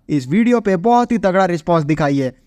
इस वीडियो पे बहुत ही तगड़ा रिस्पांस दिखाई है।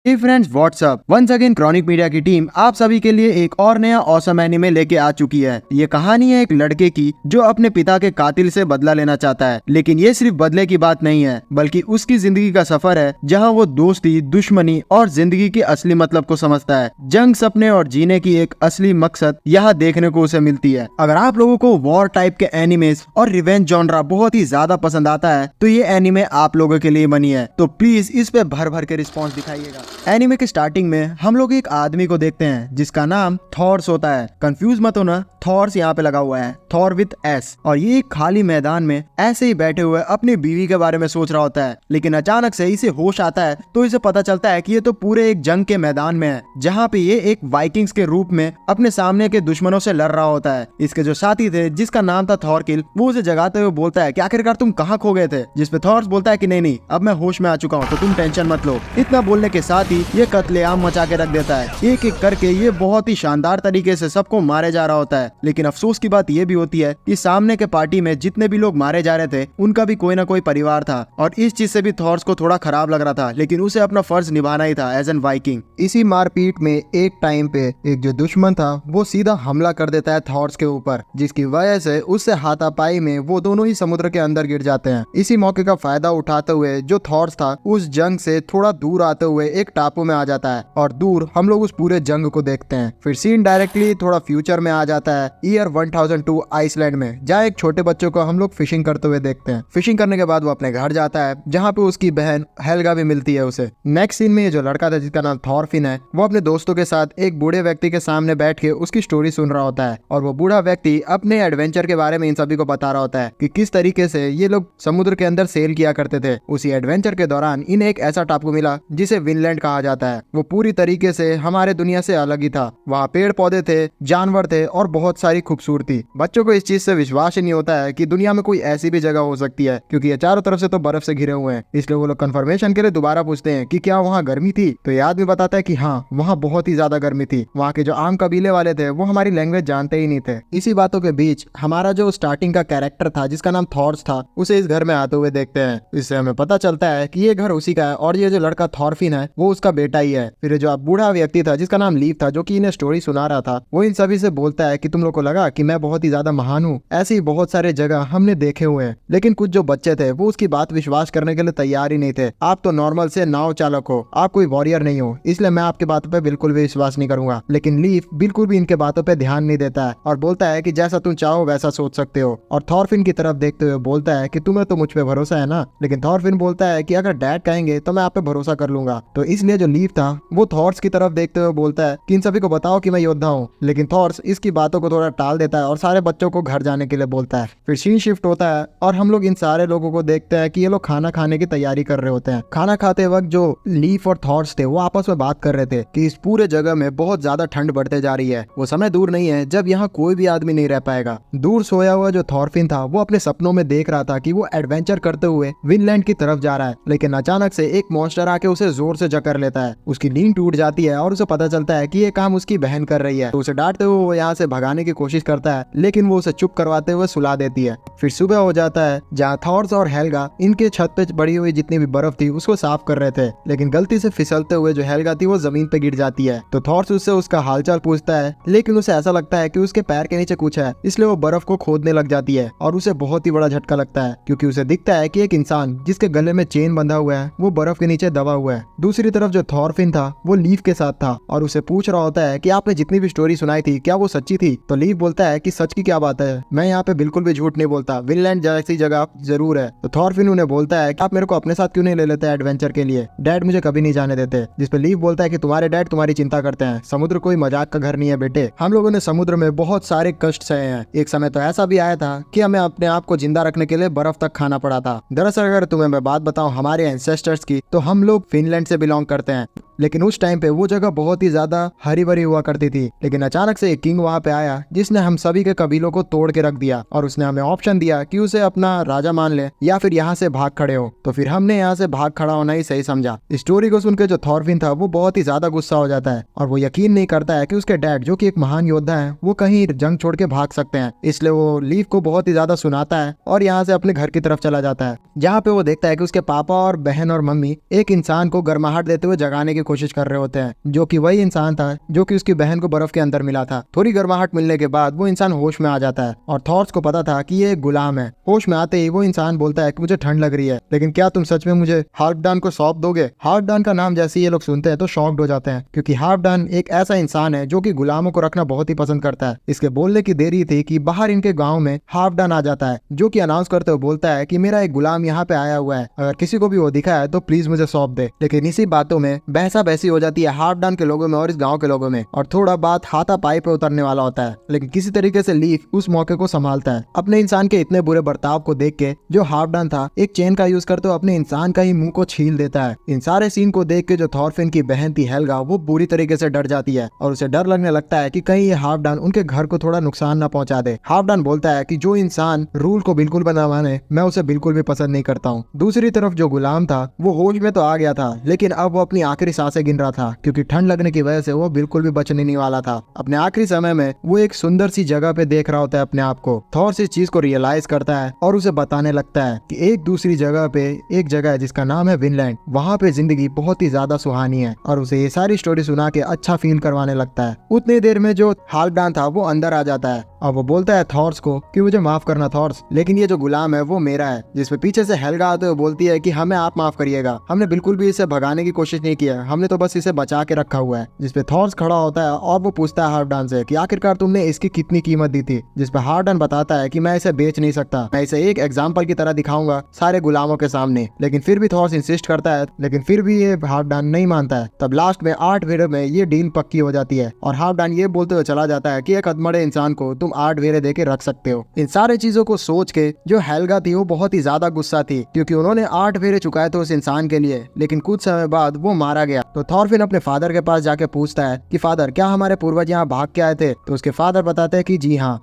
Hey friends, what's up. Once again chronic media की टीम आप सभी के लिए एक और नया ऑसम एनीमे लेके आ चुकी है। ये कहानी है एक लड़के की जो अपने पिता के कातिल से बदला लेना चाहता है, लेकिन ये सिर्फ बदले की बात नहीं है, बल्कि उसकी जिंदगी का सफर है जहाँ वो दोस्ती, दुश्मनी और जिंदगी के असली मतलब को समझता है। जंग, सपने और जीने की एक असली मकसद यहाँ देखने को उसे मिलती है। अगर आप लोगों को वॉर टाइप के एनिमेस और रिवेंज जॉनरा बहुत ही ज्यादा पसंद आता है तो ये एनीमे आप लोगों के लिए बनी है। तो प्लीज इस पे भर भर के रिस्पॉन्स दिखाइएगा। एनीमे के स्टार्टिंग में हम लोग एक आदमी को देखते हैं जिसका नाम थॉर्स होता है। कंफ्यूज मत होना, थॉर्स यहाँ पे लगा हुआ है, थॉर विद एस। और ये एक खाली मैदान में ऐसे ही बैठे हुए अपनी बीवी के बारे में सोच रहा होता है, लेकिन अचानक से इसे होश आता है तो इसे पता चलता है कि ये तो पूरे एक जंग के मैदान में है, जहाँ पे ये एक वाइकिंग्स के रूप में अपने सामने के दुश्मनों से लड़ रहा होता है। इसके जो साथी थे जिसका नाम था थॉरकिल, वो उसे जगाते हुए बोलता है कि आखिरकार तुम कहाँ खो गए थे, जिसपे थॉर्स बोलता है कि नहीं, अब मैं होश में आ चुका हूँ तो तुम टेंशन मत लो। इतना बोलने के साथ ही ये कत्लेआम मचा के रख देता है। एक एक करके ये बहुत ही शानदार तरीके से सबको मारे जा रहा होता है। लेकिन अफसोस की बात ये भी होती है कि सामने के पार्टी में जितने भी लोग मारे जा रहे थे उनका भी कोई ना कोई परिवार था, और इस चीज से भी थॉर्स को थोड़ा खराब लग रहा था, लेकिन उसे अपना फर्ज निभाना ही था एज एन वाइकिंग। इसी मारपीट में एक टाइम पे एक जो दुश्मन था वो सीधा हमला कर देता है थॉर्स के ऊपर, जिसकी वजह से उससे हाथापाई में वो दोनों ही समुद्र के अंदर गिर जाते हैं। इसी मौके का फायदा उठाते हुए जो थॉर्स था उस जंग से थोड़ा दूर आते हुए एक टापू में आ जाता है, और दूर हम लोग उस पूरे जंग को देखते हैं। फिर सीन डायरेक्टली थोड़ा फ्यूचर में आ जाता है, ईयर 1002 आइसलैंड में, जहाँ एक छोटे बच्चों को हम लोग फिशिंग करते हुए देखते हैं। फिशिंग करने के बाद वो अपने घर जाता है, जहाँ पे उसकी बहन हेल्गा भी मिलती है उसे। नेक्स्ट सीन में ये जो लड़का था जिसका नाम थॉरफिन है, वो अपने दोस्तों के साथ एक बूढ़े व्यक्ति के सामने बैठ के उसकी स्टोरी सुन रहा होता है, और वो बूढ़ा व्यक्ति अपने एडवेंचर के बारे में इन सभी को बता रहा होता है कि किस तरीके से ये लोग समुद्र के अंदर सेल किया करते थे। उसी एडवेंचर के दौरान इन्हें एक ऐसा टापू मिला जिसे विनलैंड कहा जाता है। वो पूरी तरीके से हमारे दुनिया से अलग ही था। वहाँ पेड़ पौधे थे, जानवर थे और बहुत सारी खूबसूरती। बच्चों को इस चीज से विश्वास ही नहीं होता है कि दुनिया में कोई ऐसी भी जगह हो सकती है, क्योंकि ये चारों तरफ से तो बर्फ से घिरे हुए हैं। इसलिए वो लोग कंफर्मेशन के लिए दोबारा पूछते हैं कि क्या वहाँ गर्मी थी, तो ये आदमी बताता है कि हाँ, वहाँ बहुत ही ज्यादा गर्मी थी। वहाँ के जो आम कबीले वाले थे वो हमारी लैंग्वेज जानते ही नहीं थे। इसी बातों के बीच हमारा जो स्टार्टिंग का कैरेक्टर था जिसका नाम थॉर्स था, उसे इस घर में आते हुए देखते हैं। इससे हमें पता चलता है कि ये घर उसी का है, और ये जो लड़का थॉरफिन है वो उसका बेटा ही है। फिर जो बूढ़ा व्यक्ति था जिसका नाम लीव था, जो कि इन्हें स्टोरी सुना रहा था, वो इन सभी से बोलता है कि तुम लोग को लगा कि मैं बहुत ही ज्यादा महान हूँ, ऐसी बहुत सारे जगह हमने देखे हुए हैं। लेकिन कुछ जो बच्चे थे वो उसकी बात विश्वास करने के लिए तैयार ही नहीं थे। आप तो नॉर्मल से नाव चालक हो, आप कोई वॉरियर नहीं हो, इसलिए मैं आपकी बातों पे बिल्कुल भी विश्वास नहीं करूंगा। लेकिन लीव बिल्कुल भी इनके बातों पे ध्यान नहीं देता है और बोलता है कि जैसा तुम चाहो वैसा सोच सकते हो। और थॉरफिन की तरफ देखते हुए बोलता है कि तुम्हें तो मुझ पे भरोसा है ना। लेकिन थॉरफिन बोलता है कि अगर डैड कहेंगे तो मैं आप पे भरोसा कर लूंगा। तो इसलिए जो लीव था वो थॉर्स की तरफ देखते हुए बोलता है कि इन सभी को बताओ कि मैं योद्धा हूँ। लेकिन थॉर्स इसकी बातों को थोड़ा टाल देता है और सारे बच्चों को घर जाने के लिए बोलता है। फिर सीन शिफ्ट होता है और हम लोग इन सारे लोगों को देखते हैं कि ये लोग खाना खाने की तैयारी कर रहे होते हैं। खाना खाते वक्त जो लीफ और थॉर्स थे वो आपस में बात कर रहे थे कि इस पूरे जगह में बहुत ज्यादा ठंड बढ़ते जा रही है। वो समय दूर नहीं है जब यहाँ कोई भी आदमी नहीं रह पाएगा। दूर सोया हुआ जो थॉरफिन था वो अपने सपनों में देख रहा था कि वो एडवेंचर करते हुए विनलैंड की तरफ जा रहा है, लेकिन अचानक से एक मॉन्स्टर आके उसे जोर से जकड़ लेता है। उसकी नींद टूट जाती है और उसे पता चलता है कि ये काम उसकी बहन कर रही है। तो उसे डांटते हुए वो यहाँ से भगाने की कोशिश करता है, लेकिन वो उसे चुप करवाते हुए सुला देती है। फिर सुबह हो जाता है जहाँ थॉर्स और हेल्गा इनके छत पे पड़ी हुई जितनी भी बर्फ थी उसको साफ कर रहे थे, लेकिन गलती से फिसलते हुए जो हेल्गा थी वो जमीन पे गिर जाती है। तो थॉर्स उससे उसका हालचाल पूछता है, लेकिन उसे ऐसा लगता है कि उसके पैर के नीचे कुछ है, इसलिए वो बर्फ को खोदने लग जाती है और उसे बहुत ही बड़ा झटका लगता है, क्योंकि उसे दिखता है कि एक इंसान जिसके गले में चेन बंधा हुआ है वो बर्फ के नीचे दबा हुआ है। दूसरी तरफ तरफ जो थॉरफिन था वो लीफ के साथ था और उसे पूछ रहा होता है कि आपने जितनी भी स्टोरी सुनाई थी क्या वो सच्ची थी। तो लीफ बोलता है कि सच की क्या बात है, मैं यहाँ पे बिल्कुल भी झूठ नहीं बोलता, विनलैंड जैसी जगह जरूर है। तो थॉरफिन उन्हें बोलता है कि आप मेरे को अपने साथ क्यों नहीं ले लेते एडवेंचर के लिए, डैड मुझे कभी नहीं जाने देते। जिसपे लीफ बोलता है कि तुम्हारे डैड तुम्हारी चिंता करते हैं, समुद्र कोई मजाक का घर नहीं है बेटे, हम लोगों ने समुद्र में बहुत सारे कष्ट सहे हैं, एक समय तो ऐसा भी आया था कि हमें अपने आप को जिंदा रखने के लिए बर्फ तक खाना पड़ा था। दरअसल अगर तुम्हें मैं बात बताऊं हमारे एंसेस्टर्स की, तो हम लोग फिनलैंड से बिलोंग करते हैं, लेकिन उस टाइम पे वो जगह बहुत ही ज्यादा हरी भरी हुआ करती थी। लेकिन अचानक से एक किंग वहाँ पे आया जिसने हम सभी के कबीलों को तोड़ के रख दिया और उसने हमें ऑप्शन दिया कि उसे अपना राजा मान ले या फिर यहाँ से भाग खड़े हो। तो फिर हमने यहाँ से भाग खड़ा होना ही सही समझा। स्टोरी को सुनकर जो थॉरफिन था वो बहुत ही ज्यादा गुस्सा हो जाता है और वो यकीन नहीं करता है कि उसके डैड जो कि एक महान योद्धा है वो कहीं जंग छोड़ के भाग सकते हैं। इसलिए वो लीफ को बहुत ही ज्यादा सुनाता है और यहाँ से अपने घर की तरफ चला जाता है, जहाँ पे वो देखता है कि उसके पापा और बहन और मम्मी एक इंसान को गर्माहट देते हुए जगाने की कोशिश कर रहे होते हैं, जो कि वही इंसान था जो कि उसकी बहन को बर्फ के अंदर मिला था। थोड़ी गर्माहट मिलने के बाद वो इंसान होश में आ जाता है और थॉर्स को पता था कि ये एक गुलाम है। होश में आते ही वो इंसान बोलता है कि मुझे ठंड लग रही है, लेकिन क्या तुम सच में मुझे हाल्फडान को सौंप दोगे। हाल्फडान का नाम जैसे ये लोग सुनते हैं तो शॉक्ड हो जाते हैं, क्योंकि हाल्फडान एक ऐसा इंसान है जो कि गुलामों को रखना बहुत ही पसंद करता है। इसके बोलने की देरी थी कि बाहर इनके गाँव में हाल्फडान आ जाता है, जो कि अनाउंस करते हुए बोलता है कि मेरा एक गुलाम यहाँ पे आया हुआ है, अगर किसी को भी वो दिखा है तो प्लीज मुझे सौंप दे। लेकिन इसी बातों में बहसा बहसी हो जाती है हाल्फडान के लोगों में और इस गांव के लोगों में, और थोड़ा बात हाथापाई पे उतरने वाला होता है। लेकिन किसी तरीके से लीफ उस मौके को संभालता है। अपने इंसान के इतने बुरे बर्ताव को देख के जो हाल्फडान था एक चेन का यूज करते हुए अपने इंसान का ही मुंह को छील देता है। इन सारे सीन को देख के जो थॉरफिन की बहन थी हेल्गा वो बुरी तरीके से डर जाती है और उसे डर लगने लगता है कि कहीं ये हाल्फडान उनके घर को थोड़ा नुकसान न पहुंचा दे। हाल्फडान बोलता है कि जो इंसान रूल को बिल्कुल बना माने मैं उसे बिल्कुल भी पसंद नहीं करता हूँ। दूसरी तरफ जो गुलाम था वो होश में तो आ गया था, लेकिन अब वो अपनी आखिरी सांसें गिन रहा था, क्योंकि ठंड लगने की वजह से वो बिल्कुल भी बचने नहीं वाला था। अपने आखिरी समय में वो एक सुंदर सी जगह पे देख रहा होता है अपने आप को। थॉर इस चीज को रियलाइज करता है और उसे बताने लगता है कि एक दूसरी जगह पे एक जगह है जिसका नाम है विनलैंड, वहाँ पे जिंदगी बहुत ही ज्यादा सुहानी है, और उसे ये सारी स्टोरी सुना के अच्छा फील करवाने लगता है। उतनी देर में जो हाल्फडान था वो अंदर आ जाता है और वो बोलता है थॉर्स को कि मुझे माफ करना थॉर्स, लेकिन ये जो गुलाम है वो मेरा है। जिसपे पीछे से हेल्गा आते हुए बोलती है कि हमें आप माफ करिएगा, हमने बिल्कुल भी इसे भगाने की कोशिश नहीं किया, हमने तो बस इसे बचा के रखा हुआ है। जिसपे थॉर्स खड़ा होता है और वो पूछता है हाल्फडान से कि आखिरकार तुमने इसकी कितनी कीमत दी थी। जिसपे हाल्फडान बताता है कि मैं इसे बेच नहीं सकता, मैं इसे एक एग्जाम्पल की तरह दिखाऊंगा सारे गुलामों के सामने। लेकिन फिर भी थॉर्स इंसिस्ट करता है, लेकिन फिर भी ये हाल्फडान नहीं मानता है। तब लास्ट में 8 वेरे में ये डील पक्की हो जाती है और हाल्फडान ये बोलते हुए चला जाता है कि एक अधमरे इंसान को तुम 8 वेरे देके रख सकते हो। इन सारे चीजों को सोच के जो हेल्गा थी वो बहुत ही ज्यादा गुस्सा थी, क्योंकि उन्होंने 8 फेरे चुकाए थे उस इंसान के लिए, लेकिन कुछ समय बाद वो मारा गया। तो थॉरफिन अपने फादर के पास जाके पूछता है कि फादर क्या हमारे पूर्वज यहाँ भाग के आए थे। तो उसके फादर बताते हैं कि जी हाँ।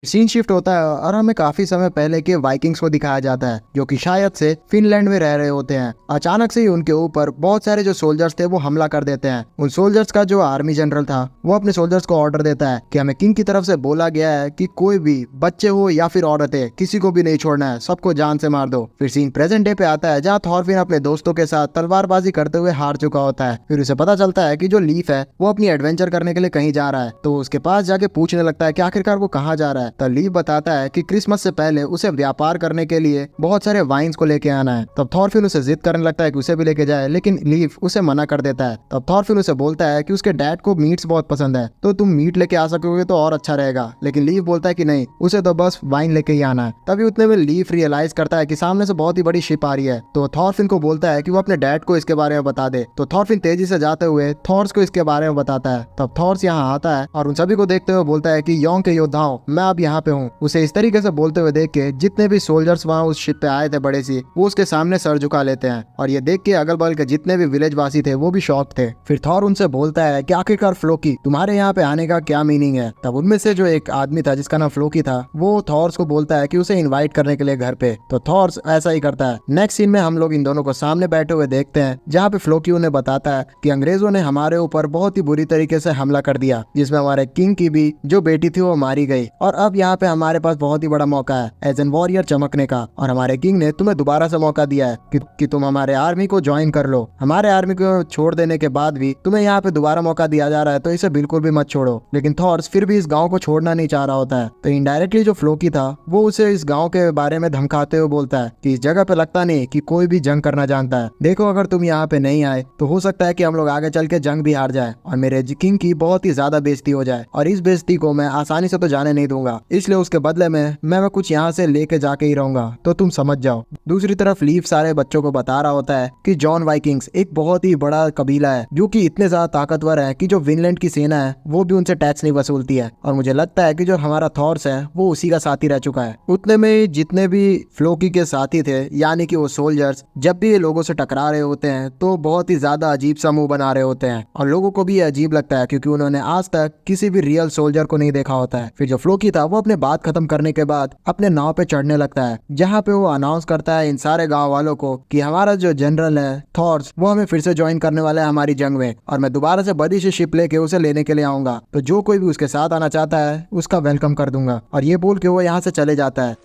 सीन शिफ्ट होता है और हमें काफी समय पहले के वाइकिंग्स को दिखाया जाता है, जो कि शायद से फिनलैंड में रह रहे होते हैं। अचानक से ही उनके ऊपर बहुत सारे जो सोल्जर्स थे वो हमला कर देते हैं। उन सोल्जर्स का जो आर्मी जनरल था वो अपने सोल्जर्स को ऑर्डर देता है कि हमें किंग की तरफ से बोला गया है कि कोई भी बच्चे हो या फिर औरतें किसी को भी नहीं छोड़ना है, सबको जान से मार दो। फिर सीन प्रेजेंट डे पे आता है, जहाँ थॉरफिन अपने दोस्तों के साथ तलवारबाजी करते हुए हार चुका होता है। फिर उसे पता चलता है कि जो लीफ है वो अपनी एडवेंचर करने के लिए कहीं जा रहा है, तो उसके पास जाके पूछने लगता है कि आखिरकार वो कहाँ जा रहा है। तो लीफ बताता है कि क्रिसमस से पहले उसे व्यापार करने के लिए बहुत सारे वाइन्स को लेके आना है। तब थॉरफिन उसे जिद करने लगता है कि उसे भी लेके जाए, लेकिन लीफ उसे मना कर देता है। तब थॉरफिन उसे बोलता है कि उसके डैड को मीट्स बहुत पसंद है, तो तुम मीट लेके आ सकोगे तो और अच्छा रहेगा। लेकिन लीफ बोलता है कि नहीं, उसे तो बस वाइन लेके ही आना है। तभी उतने में लीफ रियलाइज करता है कि सामने से बहुत ही बड़ी शिप आ रही है, तो थॉरफिन को बोलता है कि वो अपने डैड को इसके बारे में बता दे। तो थॉरफिन तेजी से जाते हुए थॉर्स को इसके बारे में बताता है। तब थॉर्स यहाँ आता है और उन सभी को देखते हुए बोलता है कि योंग के योद्धाओं, मैं अब यहाँ पे हूँ। उसे इस तरीके से बोलते हुए देख के जितने भी सोल्जर्स वहाँ उस शिप पे आए थे बड़े सी, वो उसके सामने सर झुका लेते हैं, और ये देख के अगल बगल के जितने भी विलेज वासी थे वो भी शॉक थे। फिर थॉर उनसे बोलता है कि आखिरकार फ्लोकी तुम्हारे यहाँ पे आने का क्या मीनिंग है। तब उनमें से जो एक आदमी था जिसका नाम फ्लोकी था वो थॉर्स को बोलता है कि उसे इन्वाइट करने के लिए घर पे। तो थॉर्स ऐसा ही करता है। नेक्स्ट सीन में हम लोग इन दोनों को सामने बैठे हुए देखते हैं, जहाँ पे फ्लोकी उन्हें बताता है कि अंग्रेजों ने हमारे ऊपर बहुत ही बुरी तरीके से हमला कर दिया, जिसमें हमारे किंग की भी जो बेटी थी वो मारी गई, और अब यहाँ पे हमारे पास बहुत ही बड़ा मौका है एज एन वॉरियर चमकने का, और हमारे किंग ने तुम्हें दोबारा से मौका दिया है कि तुम हमारे आर्मी को ज्वाइन कर लो। हमारे आर्मी को छोड़ देने के बाद भी तुम्हें यहाँ पे दोबारा मौका दिया जा रहा है, तो इसे बिल्कुल भी मत छोड़ो। लेकिन थॉर्स फिर भी इस गाँव को छोड़ना नहीं चाह रहा होता है, तो इनडायरेक्टली जो फ्लोकी था वो उसे इस गाँव के बारे में धमकाते हुए बोलता है कि इस जगह पे लगता नहीं कि कोई भी जंग करना जानता है। देखो अगर तुम यहाँ पे नहीं आए तो हो सकता है कि हम लोग आगे चल के जंग भी हार जाए और मेरे किंग की बहुत ही ज्यादा बेइज्जती हो जाए, और इस बेइज्जती को मैं आसानी से तो जाने नहीं दूंगा, इसलिए उसके बदले में मैं कुछ यहाँ से लेके जाके ही रहूंगा, तो तुम समझ जाओ। दूसरी तरफ लीफ सारे बच्चों को बता रहा होता है कि जॉन वाइकिंग्स एक बहुत ही बड़ा कबीला है जो कि इतने ज्यादा ताकतवर है कि जो विनलैंड की सेना है वो भी उनसे टैक्स नहीं वसूलती है, और मुझे लगता है कि जो हमारा थॉर्स है वो उसी का साथी रह चुका है। उतने में जितने भी फ्लोकी के साथी थे यानी कि वो सोल्जर्स जब भी ये लोगों से टकरा रहे होते हैं तो बहुत ही ज्यादा अजीब सा मुंह बना रहे होते हैं, और लोगों को भी ये अजीब लगता है क्योंकि उन्होंने आज तक किसी भी रियल सोल्जर को नहीं देखा होता है। फिर जो फ्लोकी था वो अपने बात खत्म करने के बाद अपने नाव पे चढ़ने लगता है, जहाँ पे वो अनाउंस करता है इन सारे गाँव वालों को कि हमारा जो जनरल है थॉर्स वो हमें फिर से ज्वाइन करने वाला है हमारी जंग में, और मैं दोबारा से बड़ी सी शिप लेके उसे लेने के लिए आऊंगा, तो जो कोई भी उसके साथ आना चाहता है उसका वेलकम कर दूंगा। और ये बोल के वो यहाँ से चले जाता है।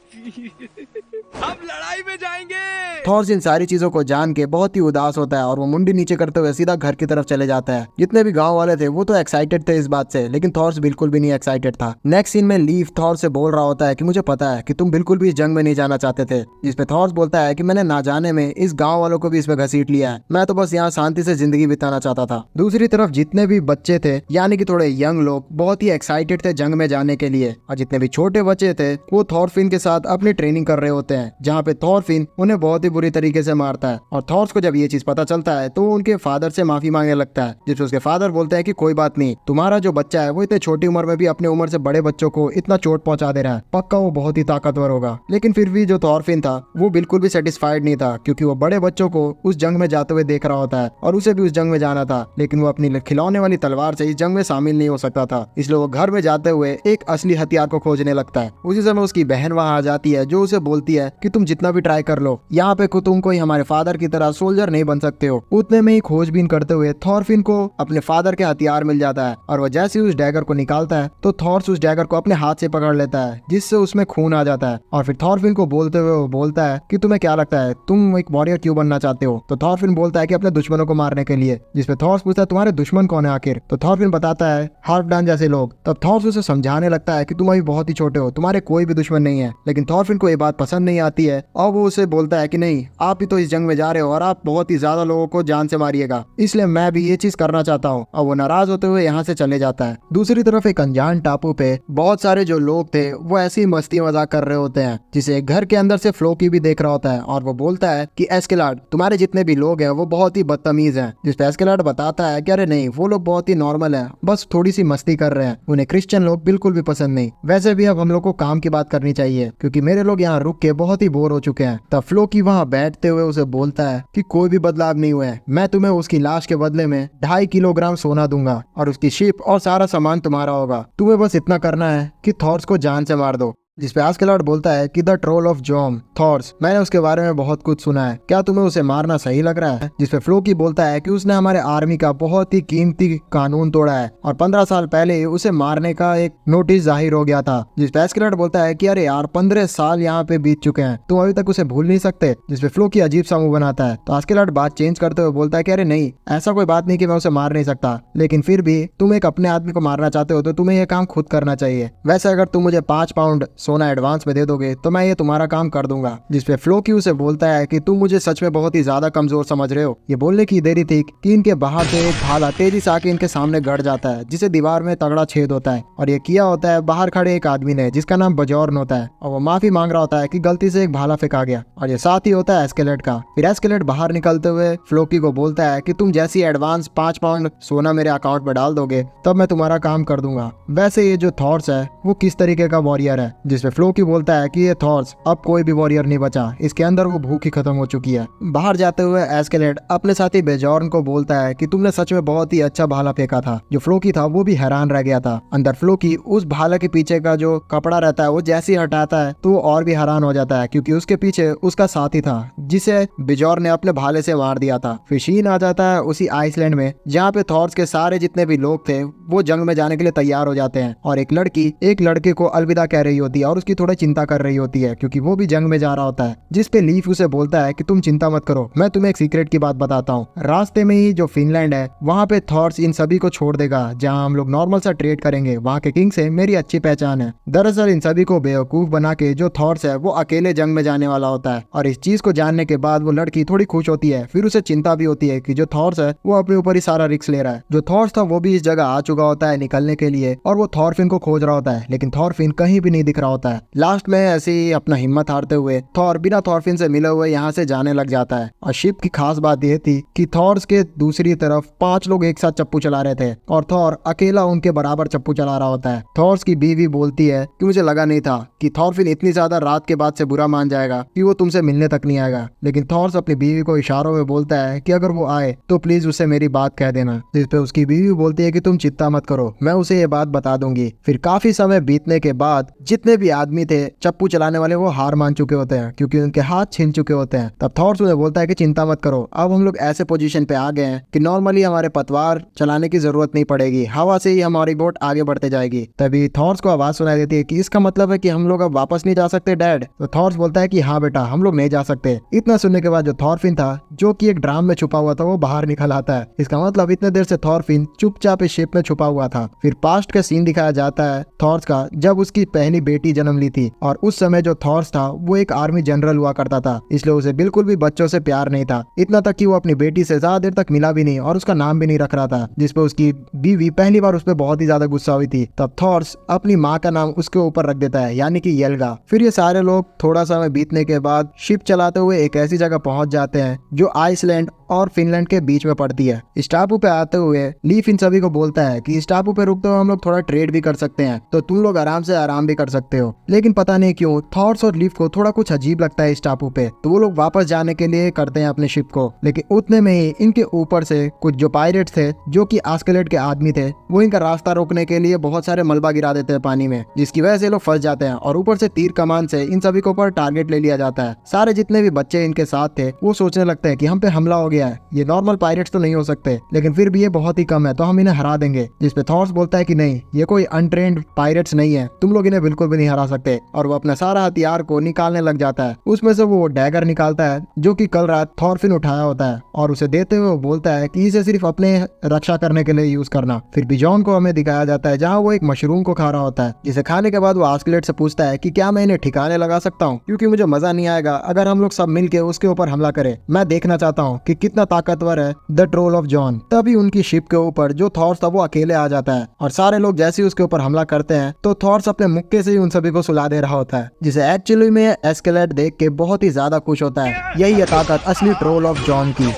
हम लड़ाई में जाएंगे। थॉर्स इन सारी चीजों को जान के बहुत ही उदास होता है और वो मुंडी नीचे करते हुए सीधा घर की तरफ चले जाता है। जितने भी गांव वाले थे वो तो एक्साइटेड थे इस बात से, लेकिन थॉर्स बिल्कुल भी नहीं एक्साइटेड था। नेक्स्ट सीन में लीफ थॉर्स से बोल रहा होता है कि मुझे पता है कि तुम बिल्कुल भी इस जंग में नहीं जाना चाहते थे, जिसपे थॉर्स बोलता है कि मैंने ना जाने में इस गाँव वालों को भी इसमें घसीट लिया है, मैं तो बस यहाँ शांति से जिंदगी बिताना चाहता था। दूसरी तरफ जितने भी बच्चे थे यानी कि थोड़े यंग लोग बहुत ही एक्साइटेड थे जंग में जाने के लिए, और जितने भी छोटे बच्चे थे वो थॉरफिन के साथ अपनी ट्रेनिंग कर रहे होते हैं, जहाँ पे थॉरफिन उन्हें बहुत ही बुरी तरीके से मारता है। और थॉर्स को जब ये चीज पता चलता है तो वो उनके फादर से माफी मांगने लगता है, जिससे उसके फादर बोलते हैं कि कोई बात नहीं, तुम्हारा जो बच्चा है वो इतने छोटी उम्र में भी अपने उम्र से बड़े बच्चों को इतना चोट पहुंचा दे रहा है, पक्का वो बहुत ही ताकतवर होगा। लेकिन फिर भी जो थॉरफिन था वो बिल्कुल भी सेटिस्फाइड नहीं था, क्योंकि वो बड़े बच्चों को उस जंग में जाते हुए देख रहा होता है और उसे भी उस जंग में जाना था, लेकिन वो अपनी खिलौने वाली तलवार से इस जंग में शामिल नहीं हो सकता था, इसलिए वो घर में जाते हुए एक असली हथियार को खोजने लगता है। उसी समय उसकी बहन वहां आ जाती है जो उसे बोलती है कि तुम जितना भी ट्राई कर लो, यहाँ पे तुम कोई हमारे फादर की तरह सोल्जर नहीं बन सकते हो। उतने में ही खोजबीन करते हुए थॉरफिन को अपने फादर के हथियार मिल जाता है, और वो जैसे ही उस डैगर को निकालता है तो थॉर्स उस डैगर को अपने हाथ से पकड़ लेता है, जिससे उसमें खून आ जाता है। और फिर थॉरफिन को बोलते हुए वो बोलता है कि तुम्हें क्या लगता है तुम एक वॉरियर क्यों बनना चाहते हो? तो थॉरफिन बोलता है कि अपने दुश्मनों को मारने के लिए, जिसपे थॉर्स पूछता है तुम्हारे दुश्मन कौन है आखिर? तो थॉरफिन बताता है हाल्फडान जैसे लोग। तब थॉर्स उसे समझाने लगता है कि तुम अभी बहुत ही छोटे हो, तुम्हारे कोई भी दुश्मन नहीं है, लेकिन थॉरफिन को ये बात पसंद नहीं आती है और वो उसे बोलता है कि नहीं, आप ही तो इस जंग में जा रहे हो और आप बहुत ही ज्यादा लोगों को जान से मारिएगा, इसलिए मैं भी ये चीज करना चाहता हूँ। और वो नाराज होते हुए यहाँ से चले जाता है। दूसरी तरफ एक अनजान टापू पे बहुत सारे जो लोग थे वो ऐसी मस्ती मजाक कर रहे होते हैं, जिसे घर के अंदर से फ्लोकी भी देख रहा होता है, और वो बोलता है कि एस्केलार्ड तुम्हारे जितने भी लोग हैं वो बहुत ही बदतमीज हैं। जिसपे एस्केलार्ड बताता है कि अरे नहीं, वो लोग बहुत ही नॉर्मल हैं, बस थोड़ी सी मस्ती कर रहे हैं, उन्हें क्रिश्चियन लोग बिल्कुल भी पसंद नहीं। वैसे भी अब हम लोग को काम की बात करनी चाहिए क्योंकि मेरे लोग यहाँ रुक के बहुत ही बोर हो चुके हैं। तब फ्लोकी वहाँ बैठते हुए उसे बोलता है कि कोई भी बदलाव नहीं हुआ है, मैं तुम्हें उसकी लाश के बदले में 2.5 किलोग्राम सोना दूंगा और उसकी शिप और सारा सामान तुम्हारा होगा, तुम्हें बस इतना करना है कि थॉर्स को जान से मार दो। जिसपे एस्केलार्ड बोलता है कि द ट्रोल ऑफ जॉम थॉर्स, मैंने उसके बारे में बहुत कुछ सुना है, क्या तुम्हें उसे मारना सही लग रहा है? जिसपे फ्लोकी बोलता है कि उसने हमारे आर्मी का बहुत ही कीमती कानून तोड़ा है और 15 साल पहले उसे मारने का एक नोटिस जाहिर हो गया था। जिसपे एस्केलार्ड बोलता है कि अरे यार 15 साल यहाँ पे बीत चुके हैं, तुम अभी तक उसे भूल नहीं सकते? जिसपे फ्लोकी अजीब सा मुंह बनाता है। तो एस्केलार्ड बात चेंज करते हुए बोलता है कि अरे नहीं, ऐसा कोई बात नहीं कि मैं उसे मार नहीं सकता, लेकिन फिर भी तुम एक अपने आदमी को मारना चाहते हो तो तुम्हें यह काम खुद करना चाहिए। वैसे अगर तुम मुझे 5 पाउंड सोना एडवांस में दे दोगे तो मैं ये तुम्हारा काम कर दूंगा। जिसपे फ्लोकी उसे बोलता है कि तुम मुझे सच में बहुत ही ज्यादा कमजोर समझ रहे हो। ये बोलने की देरी थी कि इनके बाहर से एक भाला तेजी से आके इनके सामने गड़ जाता है, जिसे दीवार में तगड़ा छेद होता है, और ये किया होता है बाहर खड़े एक आदमी ने जिसका नाम बजॉर्न होता है, और वो माफी मांग रहा होता है कि गलती से एक भाला फेंका गया, और ये साथ ही होता है एस्केलेट का। फिर एस्केलेट बाहर निकलते हुए फ्लोकी को बोलता है कि तुम जैसी एडवांस 5 पाउंड सोना मेरे अकाउंट में डाल दोगे तब मैं तुम्हारा काम कर दूंगा। वैसे ये जो थॉर्स है वो किस तरीके का वॉरियर है? जिस जिसपे फ्लोकी बोलता है कि ये थॉर्स अब कोई भी वॉरियर नहीं बचा, इसके अंदर वो भूख ही खत्म हो चुकी है। बाहर जाते हुए एस्केलेड अपने साथी बेजॉर्न को बोलता है कि तुमने सच में बहुत ही अच्छा भाला फेंका था। जो फ्लोकी था वो भी हैरान रह गया था। अंदर फ्लोकी उस भाला के पीछे का जो कपड़ा रहता है वो जैसे ही हटाता है तो वो और भी हैरान हो जाता है, क्योंकि उसके पीछे उसका साथी था जिसे बेजॉर्न ने अपने भाले से मार दिया था। फिर शीन आ जाता है उसी आइसलैंड में जहाँ पे थॉर्स के सारे जितने भी लोग थे वो जंग में जाने के लिए तैयार हो जाते हैं, और एक लड़की एक लड़के को अलविदा कह रही होती है और उसकी थोड़ी चिंता कर रही होती है क्योंकि वो भी जंग में जा रहा होता है। जिसपे लीफ उसे बोलता है कि तुम चिंता मत करो, मैं तुम्हें एक सीक्रेट की बात बताता हूँ। रास्ते में ही जो फिनलैंड है वहाँ पे थॉर्स इन सभी को छोड़ देगा, जहाँ हम लोग नॉर्मल सा ट्रेड करेंगे। वहाँ के किंग से मेरी अच्छी पहचान है। दरअसल इन सभी को बेवकूफ बना के जो थॉर्स है वो अकेले जंग में जाने वाला होता है, और इस चीज को जानने के बाद वो लड़की थोड़ी खुश होती है। फिर उसे चिंता भी होती है कि जो थॉर्स है वो अपने ऊपर ही सारा रिस्क ले रहा है। जो थॉर्स था वो भी इस जगह आ चुका होता है निकलने के लिए, और वो थॉरफिन को खोज रहा होता है, लेकिन थॉरफिन कहीं भी नहीं दिख रहा होता है। लास्ट में ऐसे ही अपना हिम्मत हारते हुए थॉर बिना थॉरफिन से मिले हुए यहाँ से जाने लग जाता है। और शिप की खास बात यह थी कि थॉर्स के दूसरी तरफ 5 लोग एक साथ चप्पू चला रहे थे और थॉर अकेला उनके बराबर चप्पू चला रहा होता है। थॉर्स की बीवी बोलती है कि मुझे लगा नहीं था कि थॉरफिन इतनी ज्यादा रात के बाद से बुरा मान जाएगा कि वो तुमसे मिलने तक नहीं आएगा, लेकिन थॉर्स अपनी बीवी को इशारों में बोलता है कि अगर वो आए तो प्लीज उसे मेरी बात कह देना। जिस पे उसकी बीवी बोलती है कि तुम चिंता मत करो, मैं उसे ये बात बता दूंगी। फिर काफी समय बीतने के बाद जितने भी आदमी थे चप्पू चलाने वाले वो हार मान चुके होते हैं क्योंकि उनके हाथ छिन चुके होते हैं। तब थॉर्स उन्हें बोलता है कि चिंता मत करो, अब हम लोग ऐसे पोजीशन पे आ गए हैं कि नॉर्मली हमारे पतवार चलाने की जरूरत नहीं पड़ेगी, हवा से ही हमारी बोट आगे बढ़ते जाएगी। तभी थॉर्स को आवाज सुनाई देती है कि इसका मतलब है कि हम लोग अब वापस नहीं जा सकते डैड। तो थॉर्स बोलता है कि हाँ बेटा, हम लोग नहीं जा सकते। इतना सुनने के बाद जो थॉरफिन था जो कि एक ड्राम में छुपा हुआ था वो बाहर निकल आता है। इसका मतलब इतने देर से थॉरफिन चुपचाप इस शिप में छुपा हुआ था। फिर पास्ट का सीन दिखाया जाता है थॉर्स का, जब उसकी पहली बेटी जन्म ली थी, और उस समय जो थॉर्स था वो एक आर्मी जनरल हुआ करता था, इसलिए उसे बिल्कुल भी बच्चों से प्यार नहीं था। इतना तक कि वो अपनी बेटी से ज्यादा देर तक मिला भी नहीं और उसका नाम भी नहीं रख रहा था, जिसपे उसकी बीवी पहली बार उस पर बहुत ही ज्यादा गुस्सा हुई थी। तब थॉर्स अपनी माँ का नाम उसके ऊपर रख देता है, यानी कि येल्गा। फिर ये सारे लोग थोड़ा समय बीतने के बाद शिप चलाते हुए एक ऐसी जगह पहुंच जाते हैं जो आइसलैंड और फिनलैंड के बीच में पड़ती है। इस टापू पे आते हुए लीफ इन सभी को बोलता है कि इस टापू पे रुकते हुए हम लोग थोड़ा ट्रेड भी कर सकते हैं, तो तुम लोग आराम से आराम भी कर सकते हो। लेकिन पता नहीं क्यों थॉर्स और लीफ को थोड़ा कुछ अजीब लगता है इस टापू पे, तो वो लोग वापस जाने के लिए करते हैं अपने शिप को। लेकिन उतने में ही इनके ऊपर से कुछ जो पायरेट्स थे जो कि आस्केलेड के आदमी थे वो इनका रास्ता रोकने के लिए बहुत सारे मलबा गिरा देते हैं पानी में, जिसकी वजह से लोग फंस जाते हैं और ऊपर से तीर कमान से इन सभी को ऊपर टारगेट ले लिया जाता है। सारे जितने भी बच्चे इनके साथ थे वो सोचने लगते हैं कि हम पे हमला हो गया है, ये नॉर्मल पायरेट्स तो नहीं हो सकते, लेकिन फिर भी ये बहुत ही कम है तो हम इन्हें हरा देंगे। जिसपे थॉर्स बोलता है कि नहीं, ये कोई अनट्रेंड पायरेट्स नहीं है, तुम लोग इन्हें बिल्कुल भी नहीं हरा सकते। और वो अपना सारा हथियार को निकालने लग जाता है। उसमें से वो डैगर निकालता है जो कि कल रात थॉरफिन उठाया होता है, और उसे देते हुए वो बोलता है कि इसे सिर्फ अपने रक्षा करने के लिए यूज करना। फिर बिजॉन को हमें दिखाया जाता है जहाँ वो एक मशरूम को खा रहा होता है, जिसे खाने के बाद वो आस्केलेड से पूछता है कि क्या मैं इन्हें ठिकाने लगा सकता हूँ, क्योंकि मुझे मजा नहीं आएगा अगर हम लोग सब मिलके उसके ऊपर हमला करें। मैं देखना चाहता हूँ कि कितना ताकतवर है द ट्रोल ऑफ जॉन। तभी उनकी शिप के ऊपर जो थॉर्स था वो अकेले आ जाता है, और सारे लोग जैसे ही उसके ऊपर हमला करते हैं तो थॉर्स अपने मुक्के से ही उन सभी को सुला दे रहा होता है, जिसे एक्चुअली में एस्केलेड देख के बहुत ही ज्यादा खुश होता है। यही है ताकत असली ट्रोल ऑफ जॉन की।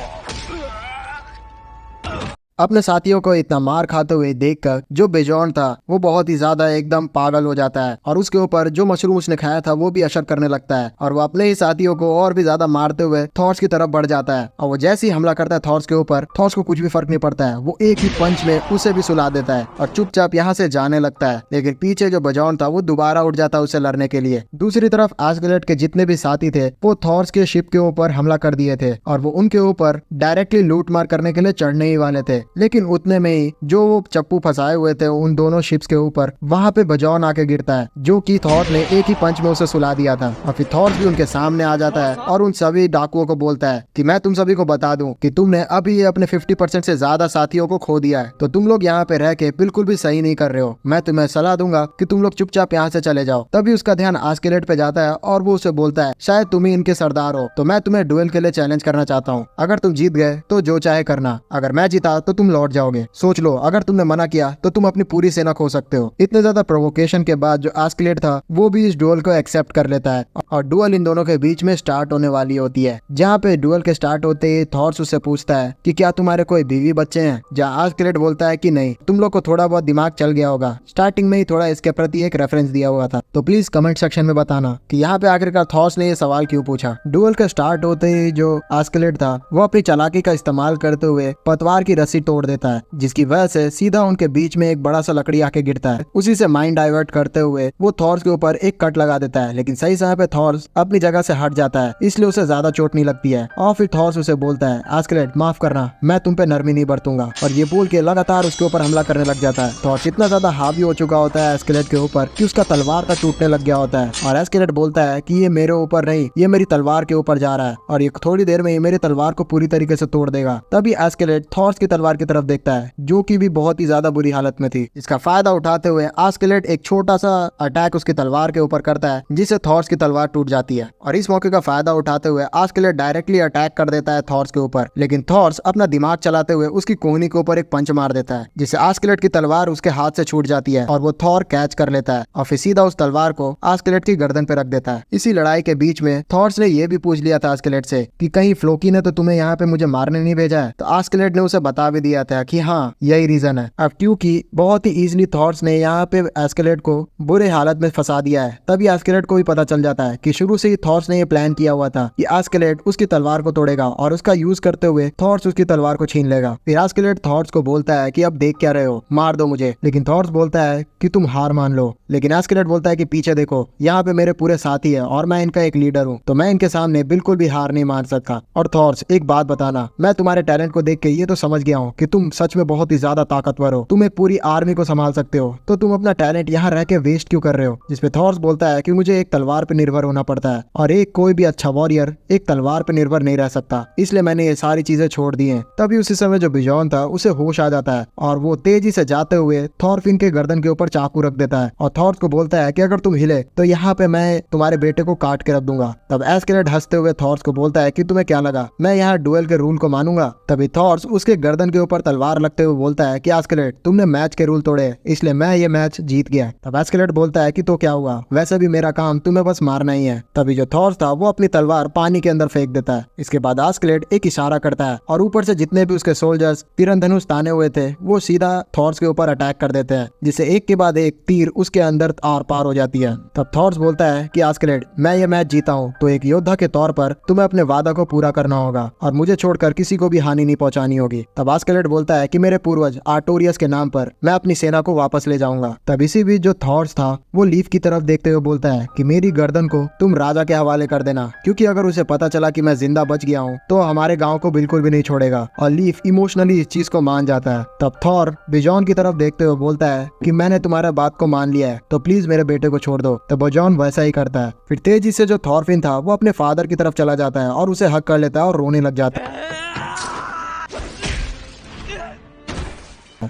अपने साथियों को इतना मार खाते हुए देखकर जो बेजॉन था वो बहुत ही ज्यादा एकदम पागल हो जाता है, और उसके ऊपर जो मशरूम उसने खाया था वो भी असर करने लगता है, और वो अपने ही साथियों को और भी ज्यादा मारते हुए थॉर्स की तरफ बढ़ जाता है। और वो जैसे ही हमला करता है थॉर्स के ऊपर, थॉर्स को कुछ भी फर्क नहीं पड़ता है, वो एक ही पंच में उसे भी सुला देता है और चुपचाप यहाँ से जाने लगता है। लेकिन पीछे जो बेजॉन था वो दोबारा उठ जाता है उसे लड़ने के लिए। दूसरी तरफ आस्केलेड के जितने भी साथी थे वो थॉर्स के शिप के ऊपर हमला कर दिए थे, और वो उनके ऊपर डायरेक्टली लूट मार करने के लिए चढ़ने ही वाले थे। लेकिन उतने में ही जो वो चप्पू फंसाए हुए थे उन दोनों शिप्स के ऊपर, वहां पे बेजॉन आके गिरता है, जो कि थॉर ने एक ही पंच में उसे सुला दिया था। और फिर थॉर भी उनके सामने आ जाता है और उन सभी डाकुओं को बोलता है कि मैं तुम सभी को बता दूं कि तुमने अभी अपने 50% से ज्यादा साथियों को खो दिया है, तो तुम लोग यहाँ पे रह के बिल्कुल भी सही नहीं कर रहे हो। मैं तुम्हें सलाह दूंगा कि तुम लोग चुपचाप यहाँ से चले जाओ। तभी उसका ध्यान आस्केलेड पे जाता है और वो उसे बोलता है शायद तुम ही इनके सरदार हो, तो मैं तुम्हें डुएल के लिए चैलेंज करना चाहता हूँ। अगर तुम जीत गए तो जो चाहे करना, अगर मैं जीता तो तो तुम लौट जाओगे। सोच लो, अगर तुमने मना किया तो तुम अपनी पूरी सेना खो सकते हो। इतने ज्यादा प्रोवोकेशन के बाद जो आस्किलेड था वो भी इस डुअल को एक्सेप्ट कर लेता है और डुअल इन दोनों के बीच में स्टार्ट होने वाली होती है। जहाँ पे डुअल के स्टार्ट होते ही थॉर्स उससे पूछता है कि क्या तुम्हारे कोई बीवी बच्चे हैं, जहाँ आस्किलेड बोलता है कि नहीं, तुम लोग को थोड़ा बहुत दिमाग चल गया होगा, स्टार्टिंग में ही थोड़ा इसके प्रति एक रेफरेंस दिया हुआ था। तो प्लीज कमेंट सेक्शन में बताना कि यहाँ पे आखिरकार थॉर्स ने ये सवाल क्यों पूछा। डुअल का स्टार्ट होते ही जो आस्किलेड था वो अपनी चालाकी का इस्तेमाल करते हुए पतवार की रस्सी तोड़ देता है, जिसकी वजह से सीधा उनके बीच में एक बड़ा सा लकड़ी आके गिरता है। उसी से माइंड डाइवर्ट करते हुए वो थॉर्स के ऊपर एक कट लगा देता है, लेकिन सही समय पे थॉर्स अपनी जगह से हट जाता है, इसलिए उसे ज्यादा चोट नहीं लगती है। और फिर थॉर्स उसे बोलता है, आस्किलेड माफ करना, मैं तुम पे नरमी नहीं बरतूंगा, और ये बोल के लगातार उसके ऊपर हमला करने लग जाता है। थॉर्स इतना ज्यादा हावी हो चुका होता है आस्किलेड के ऊपर कि उसका तलवार तक टूटने लग गया होता है, और आस्किलेड बोलता है कि ये मेरे ऊपर नहीं, ये मेरी तलवार के ऊपर जा रहा है और ये थोड़ी देर में ही मेरी तलवार को पूरी तरीके से तोड़ देगा। तभी आस्किलेड थॉर्स की तलवार की तरफ देखता है, जो कि भी बहुत ही ज्यादा बुरी हालत में थी। इसका फायदा उठाते हुए आस्किलेड एक छोटा सा अटैक उसकी तलवार के ऊपर करता है, जिससे थॉर्स की तलवार टूट जाती है। और इस मौके का फायदा उठाते हुए आस्किलेड डायरेक्टली अटैक कर देता है थॉर्स के ऊपर, लेकिन थॉर्स अपना दिमाग चलाते हुए उसकी कोहनी के ऊपर एक पंच मार देता है, जिससे आस्किलेड की तलवार उसके हाथ से छूट जाती है और वो थॉर कैच कर लेता है और फिर सीधा उस तलवार को आस्किलेड की गर्दन पे रख देता है। इसी लड़ाई के बीच में थॉर्स ने ये भी पूछ लिया था आस्किलेड से कि कहीं फ्लोकी ने तो तुम्हें यहाँ पे मुझे मारने नहीं भेजा है, तो आस्किलेड ने उसे बता भी दिया था कि हाँ यही रीजन है। अब क्योंकि बहुत ही इजीली थॉर्स ने यहाँ पे आस्किलेड को बुरे हालत में फंसा दिया है, तभी आस्किलेड को भी पता चल जाता है कि शुरू से ही थॉर्स ने ये प्लान किया हुआ था कि आस्किलेड उसकी तलवार को तोड़ेगा और उसका यूज करते हुए थॉर्स उसकी तलवार को छीन लेगा। फिर आस्किलेड थॉर्स को बोलता है कि अब देख क्या रहे हो, मार दो मुझे, लेकिन थॉर्स बोलता है कि तुम हार मान लो। लेकिन आस्किलेड बोलता है कि पीछे देखो, यहाँ पे मेरे पूरे साथी है और मैं इनका एक लीडर हूँ, तो मैं इनके सामने बिल्कुल भी हार नहीं मान सकता। और थॉर्स एक बात बताना, मैं तुम्हारे टैलेंट को देख के ये तो समझ गया हूँ कि तुम सच में बहुत ही ज्यादा ताकतवर हो, तुम एक पूरी आर्मी को संभाल सकते हो, तो तुम अपना टैलेंट यहाँ रह के वेस्ट क्यों कर रहे हो। जिसपे थॉर्स बोलता है कि मुझे एक तलवार पे निर्भर होना पड़ता है और एक कोई भी अच्छा वॉरियर एक तलवार पे निर्भर नहीं रह सकता, इसलिए मैंने ये सारी चीजें छोड़ दी हैं। तभी उसी समय जो बिजॉन था उसे होश आ जाता है और वो तेजी से जाते हुए थॉरफिन के गर्दन के ऊपर चाकू रख देता है और थॉर्स को बोलता है कि अगर तुम हिले तो यहाँ पे मैं तुम्हारे बेटे को काट के रख दूंगा। तब आस्किलेड हंसते हुए थॉर्स को बोलता है कि तुम्हें क्या लगा मैं यहाँ डुएल के रूल को मानूंगा। तभी थॉर्स उसके गर्दन के ऊपर तलवार लगते हुए बोलता है कि आस्किलेड तुमने मैच के रूल तोड़े, इसलिए मैं ये मैच जीत गया। तब आस्किलेड बोलता है कि तो क्या हुआ, वैसे भी मेरा काम तुम्हें बस मारना ही है। तभी जो थॉर्स था वो अपनी तलवार पानी के अंदर फेंक देता है। इसके बाद आस्किलेड एक इशारा करता है और ऊपर से जितने भी उसके सोल्जर्स तीरंधनुष ताने हुए थे वो सीधा थॉर्स के ऊपर अटैक कर देते हैं, जिससे एक के बाद एक तीर उसके अंदर आर पार हो जाती है। तब थॉर्स बोलता है कि आस्किलेड मैं ये मैच जीता हूँ, तो एक योद्धा के तौर पर तुम्हें अपने वादा को पूरा करना होगा और मुझे छोड़कर किसी को भी हानि नहीं पहुंचानी होगी। तब आस्किलेड बोलता है कि मेरे पूर्वज आर्टोरियस के नाम पर मैं अपनी सेना को वापस ले जाऊंगा। तब इसी बीच जो थॉर्स था वो लीफ की तरफ देखते हुए बोलता है कि मेरी गर्दन को तुम राजा के हवाले कर देना, क्योंकि अगर उसे पता चला कि मैं जिंदा बच गया हूँ तो हमारे गाँव को बिल्कुल भी नहीं छोड़ेगा। और लीफ इमोशनली इस चीज को मान जाता है। तब थॉर बिजॉन की तरफ देखते हुए बोलता है कि मैंने तुम्हारा बात को मान लिया है, तो प्लीज मेरे बेटे को छोड़ दो। तब बिजॉन वैसा ही करता है। फिर तेजी से जो थॉरफिन था वो अपने फादर की तरफ चला जाता है और उसे हक कर लेता है और रोने लग जाता है।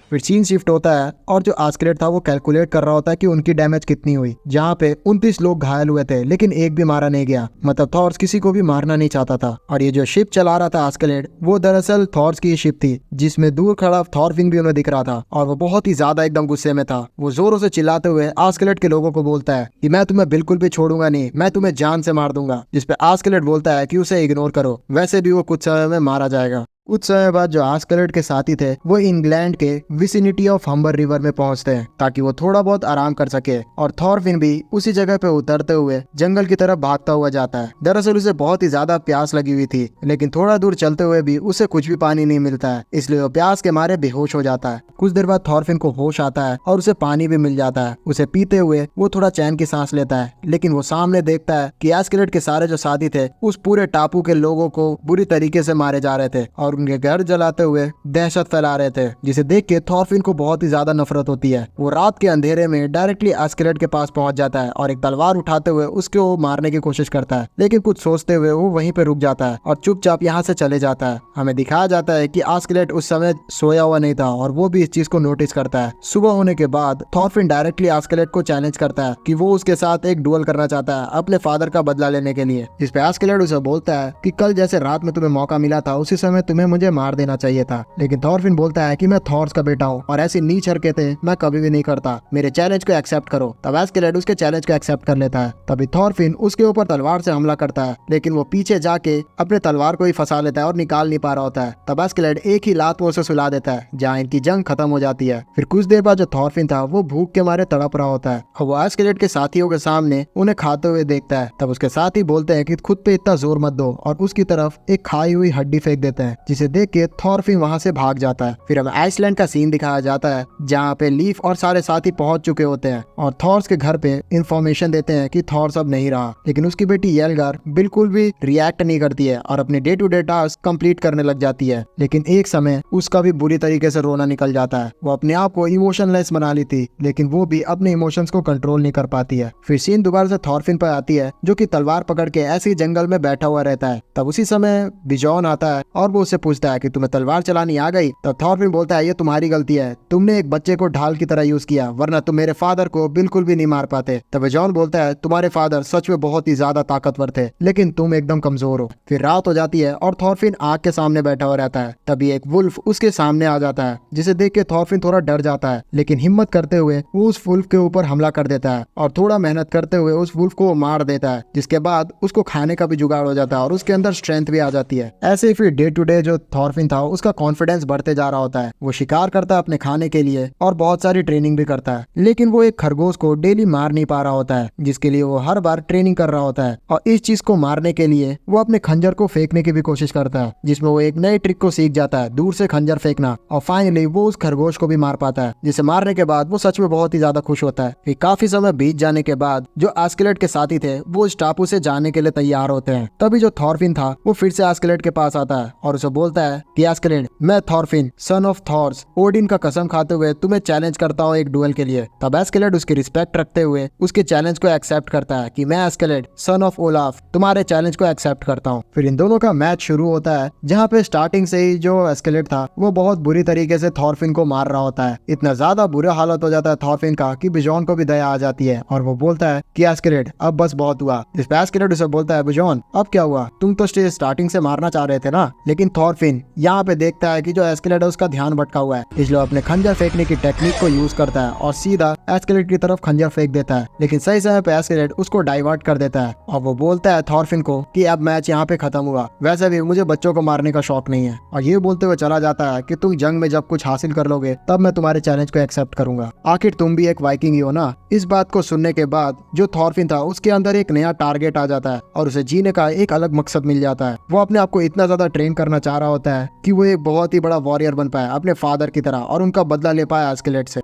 फिर सीन शिफ्ट होता है और जो आस्किलेड था वो कैलकुलेट कर रहा होता है कि उनकी डैमेज कितनी हुई, जहाँ पे 29 लोग घायल हुए थे लेकिन एक भी मारा नहीं गया। मतलब थॉर्स किसी को भी मारना नहीं चाहता था। और ये जो शिप चला रहा था आस्किलेड वो दरअसल थॉर्स की शिप थी, जिसमें दूर खड़ा थॉरफिन भी उन्हें दिख रहा था और वो बहुत ही ज्यादा एकदम गुस्से में था। वो जोरों से चिल्लाते हुए आस्किलेड के लोगों को बोलता है कि मैं तुम्हें बिल्कुल भी छोड़ूंगा नहीं, मैं तुम्हें जान से मार दूंगा। जिसपे आस्किलेड बोलता है कि उसे इग्नोर करो, वैसे भी वो कुछ समय में मारा जाएगा। कुछ समय बाद जो आस्किलेड के साथी थे वो इंग्लैंड के विसिनिटी ऑफ हम्बर रिवर में पहुंचते हैं ताकि वो थोड़ा बहुत आराम कर सके। और थॉरफिन भी उसी जगह पे उतरते हुए जंगल की तरफ भागता हुआ जाता है। दरअसल उसे बहुत ही ज्यादा प्यास लगी हुई थी, लेकिन थोड़ा दूर चलते हुए भी उसे कुछ भी पानी नहीं मिलता है, इसलिए वो प्यास के मारे बेहोश हो जाता है। कुछ देर बाद थॉरफिन को होश आता है और उसे पानी भी मिल जाता है। उसे पीते हुए वो थोड़ा चैन की सांस लेता है, लेकिन वो सामने देखता है कि आस्किलेड के सारे जो साथी थे उस पूरे टापू के लोगों को बुरी तरीके से मारे जा रहे थे और उनके घर जलाते हुए दहशत फैला रहे थे, जिसे देख के थॉरफिन को बहुत ही ज्यादा नफरत होती है। वो रात के अंधेरे में डायरेक्टली आस्किलेड के पास पहुंच जाता है और एक तलवार उठाते हुए उसको मारने की कोशिश करता है, लेकिन कुछ सोचते हुए वो वहीं पे रुक जाता है और चुपचाप यहाँ से चले जाता है। हमें दिखाया जाता है कि आस्किलेड उस समय सोया हुआ नहीं था और वो भी इस चीज को नोटिस करता है। सुबह होने के बाद थॉरफिन डायरेक्टली आस्किलेड को चैलेंज करता है कि वो उसके साथ एक डुएल करना चाहता है अपने फादर का बदला लेने के लिए। इस पे आस्किलेड उसे बोलता है कि कल जैसे रात में तुम्हें मौका मिला था उसी समय तुम्हें तुम्हें मुझे मार देना चाहिए था। लेकिन थॉरफिन बोलता है कि मैं थॉर्स का बेटा हूँ और ऐसी नीच हरकतें मैं कभी भी नहीं करता, मेरे चैलेंज को एक्सेप्ट करो। तब एस्केलेड उसके चैलेंज को एक्सेप्ट कर लेता है। तभी थॉरफिन उसके ऊपर तलवार से हमला करता है, लेकिन वो पीछे जाके अपने तलवार को ही फंसा लेता है और निकाल नहीं पा रहा होता है। तब एस्केलेड एक ही लात में उसे सुला देता है, जहाँ इनकी जंग खत्म हो जाती है। फिर कुछ देर बाद जो थॉरफिन था वो भूख के मारे तड़प रहा होता है और वो एस्केलेड के साथियों के सामने उन्हें खाते हुए देखता है। तब उसके साथी बोलते हैं कि खुद पे इतना जोर मत दो और उसकी तरफ एक खाई हुई हड्डी फेंक देते हैं, जिसे देख के थॉरफिन वहां से भाग जाता है। फिर हमें आइसलैंड का सीन दिखाया जाता है, जहाँ पे लीफ और सारे साथी पहुंच चुके होते हैं और थॉर्स के घर पे इंफॉर्मेशन देते हैं कि थॉर्स अब नहीं रहा। लेकिन उसकी बेटी येलगार बिल्कुल भी रिएक्ट नहीं करती है और अपने day to day task complete करने लग जाती है। लेकिन एक समय उसका भी बुरी तरीके से रोना निकल जाता है। वो अपने आप को इमोशनलेस बना ली थी, लेकिन वो भी अपने इमोशंस को कंट्रोल नहीं कर पाती है। फिर सीन दोबारा से थॉरफिन पर आती है, जो कि तलवार पकड़ के ऐसे ही जंगल में बैठा हुआ रहता है। तब उसी समय बिजॉन आता है और वो उससे पूछता है कि तुम्हें तलवार चलानी आ गई। तब थॉरफिन बोलता है ये तुम्हारी गलती है, तुमने एक बच्चे को ढाल की तरह यूज किया, वरना तुम मेरे फादर को बिल्कुल भी नहीं मार पाते। तब बिजॉन बोलता है तुम्हारे फादर सच में बहुत ही ज्यादा ताकतवर थे, लेकिन तुम एकदम कमजोर हो। फिर रात हो जाती है और थॉरफिन आग के सामने बैठा हुआ रहता है। तभी एक वुल्फ उसके सामने आ जाता है, जिसे देख के थॉरफिन थोड़ा डर जाता है, लेकिन हिम्मत करते हुए वो उस वुल्फ के ऊपर हमला कर देता है और थोड़ा मेहनत करते हुए उस वुल्फ को मार देता है, जिसके बाद उसको खाने का भी जुगाड़ हो जाता है और उसके अंदर स्ट्रेंथ भी आ जाती है। ऐसे ही फिर डे टू डे जो थॉरफिन था उसका कॉन्फिडेंस बढ़ते जा रहा होता है। वो शिकार करता है अपने खाने के लिए और बहुत सारी ट्रेनिंग भी करता है, लेकिन वो एक खरगोश को डेली मार नहीं पा रहा होता है, जिसके लिए वो हर बार ट्रेनिंग कर रहा होता है। और इस चीज को मारने के लिए वो अपने खंजर को फेंकने की भी कोशिश करता है, जिसमें वो एक नई ट्रिक को सीख जाता है, दूर से खंजर फेंकना। और फाइनली वो उस खरगोश को भी मार पाता है, जिसे मारने के बाद वो सच में बहुत ही ज्यादा खुश होता है। फिर काफी समय बीत जाने के बाद जो एस्केलेड के साथी थे वो इस टापू से जाने के लिए तैयार होते हैं। तभी जो थॉरफिन था वो फिर से एस्केलेड के पास आता है और उसे बोलता है कि एस्केलेड, मैं थॉरफिन सन ऑफ थॉर्स ओडिन का कसम खाते हुए तुम्हें चैलेंज करता हूँ एक डुएल के लिए। तब एस्केलेड उसकी रिस्पेक्ट रखते हुए उसके चैलेंज को एक्सेप्ट करता है कि मैं एस्केलेड सन ऑफ ओलाफ तुम्हारे चैलेंज को एक्सेप्ट करता हूँ। फिर इन दोनों का मैच शुरू होता है, जहाँ पे स्टार्टिंग से ही जो एस्केलेड था वो बहुत बुरी तरीके से थॉरफिन को मार रहा होता है। इतना ज्यादा बुरा हालत हो जाता है थॉरफिन का कि बिजॉन को भी दया आ जाती है और वो बोलता है कि एस्केलेड अब बस बहुत हुआ। इस पे एस्केलेड उसे बोलता है बिजॉन अब क्या हुआ, तुम तो स्टार्टिंग से मारना चाह रहे थे ना। लेकिन थॉरफिन यहाँ पे देखता है कि जो एस्केलेड है उसका ध्यान भटका हुआ है, इसलिए अपने खंजर फेंकने की टेक्निक को यूज करता है और सीधा एस्केलेड की तरफ खंजर फेंक देता है। लेकिन सही समय पे एस्केलेड उसको डाइवर्ट कर देता है और वो बोलता है थॉरफिन को कि अब मैच यहाँ पे खत्म हुआ, वैसे भी मुझे बच्चों को मारने का शौक नहीं है। और ये बोलते हुए चला जाता है कि तुम जंग में जब कुछ हासिल कर लोगे तब मैं तुम्हारे चैलेंज को एक्सेप्ट करूंगा, आखिर तुम भी एक वाइकिंग ही हो ना। इस बात को सुनने के बाद जो थॉरफिन था उसके अंदर एक नया टारगेट आ जाता है और उसे जीने का एक अलग मकसद मिल जाता है। वो अपने आप को इतना ज्यादा ट्रेन करना चाह रहा होता है कि वो एक बहुत ही बड़ा वॉरियर बन पाए अपने फादर की तरह और उनका बदला ले पाए एस्केलेड से।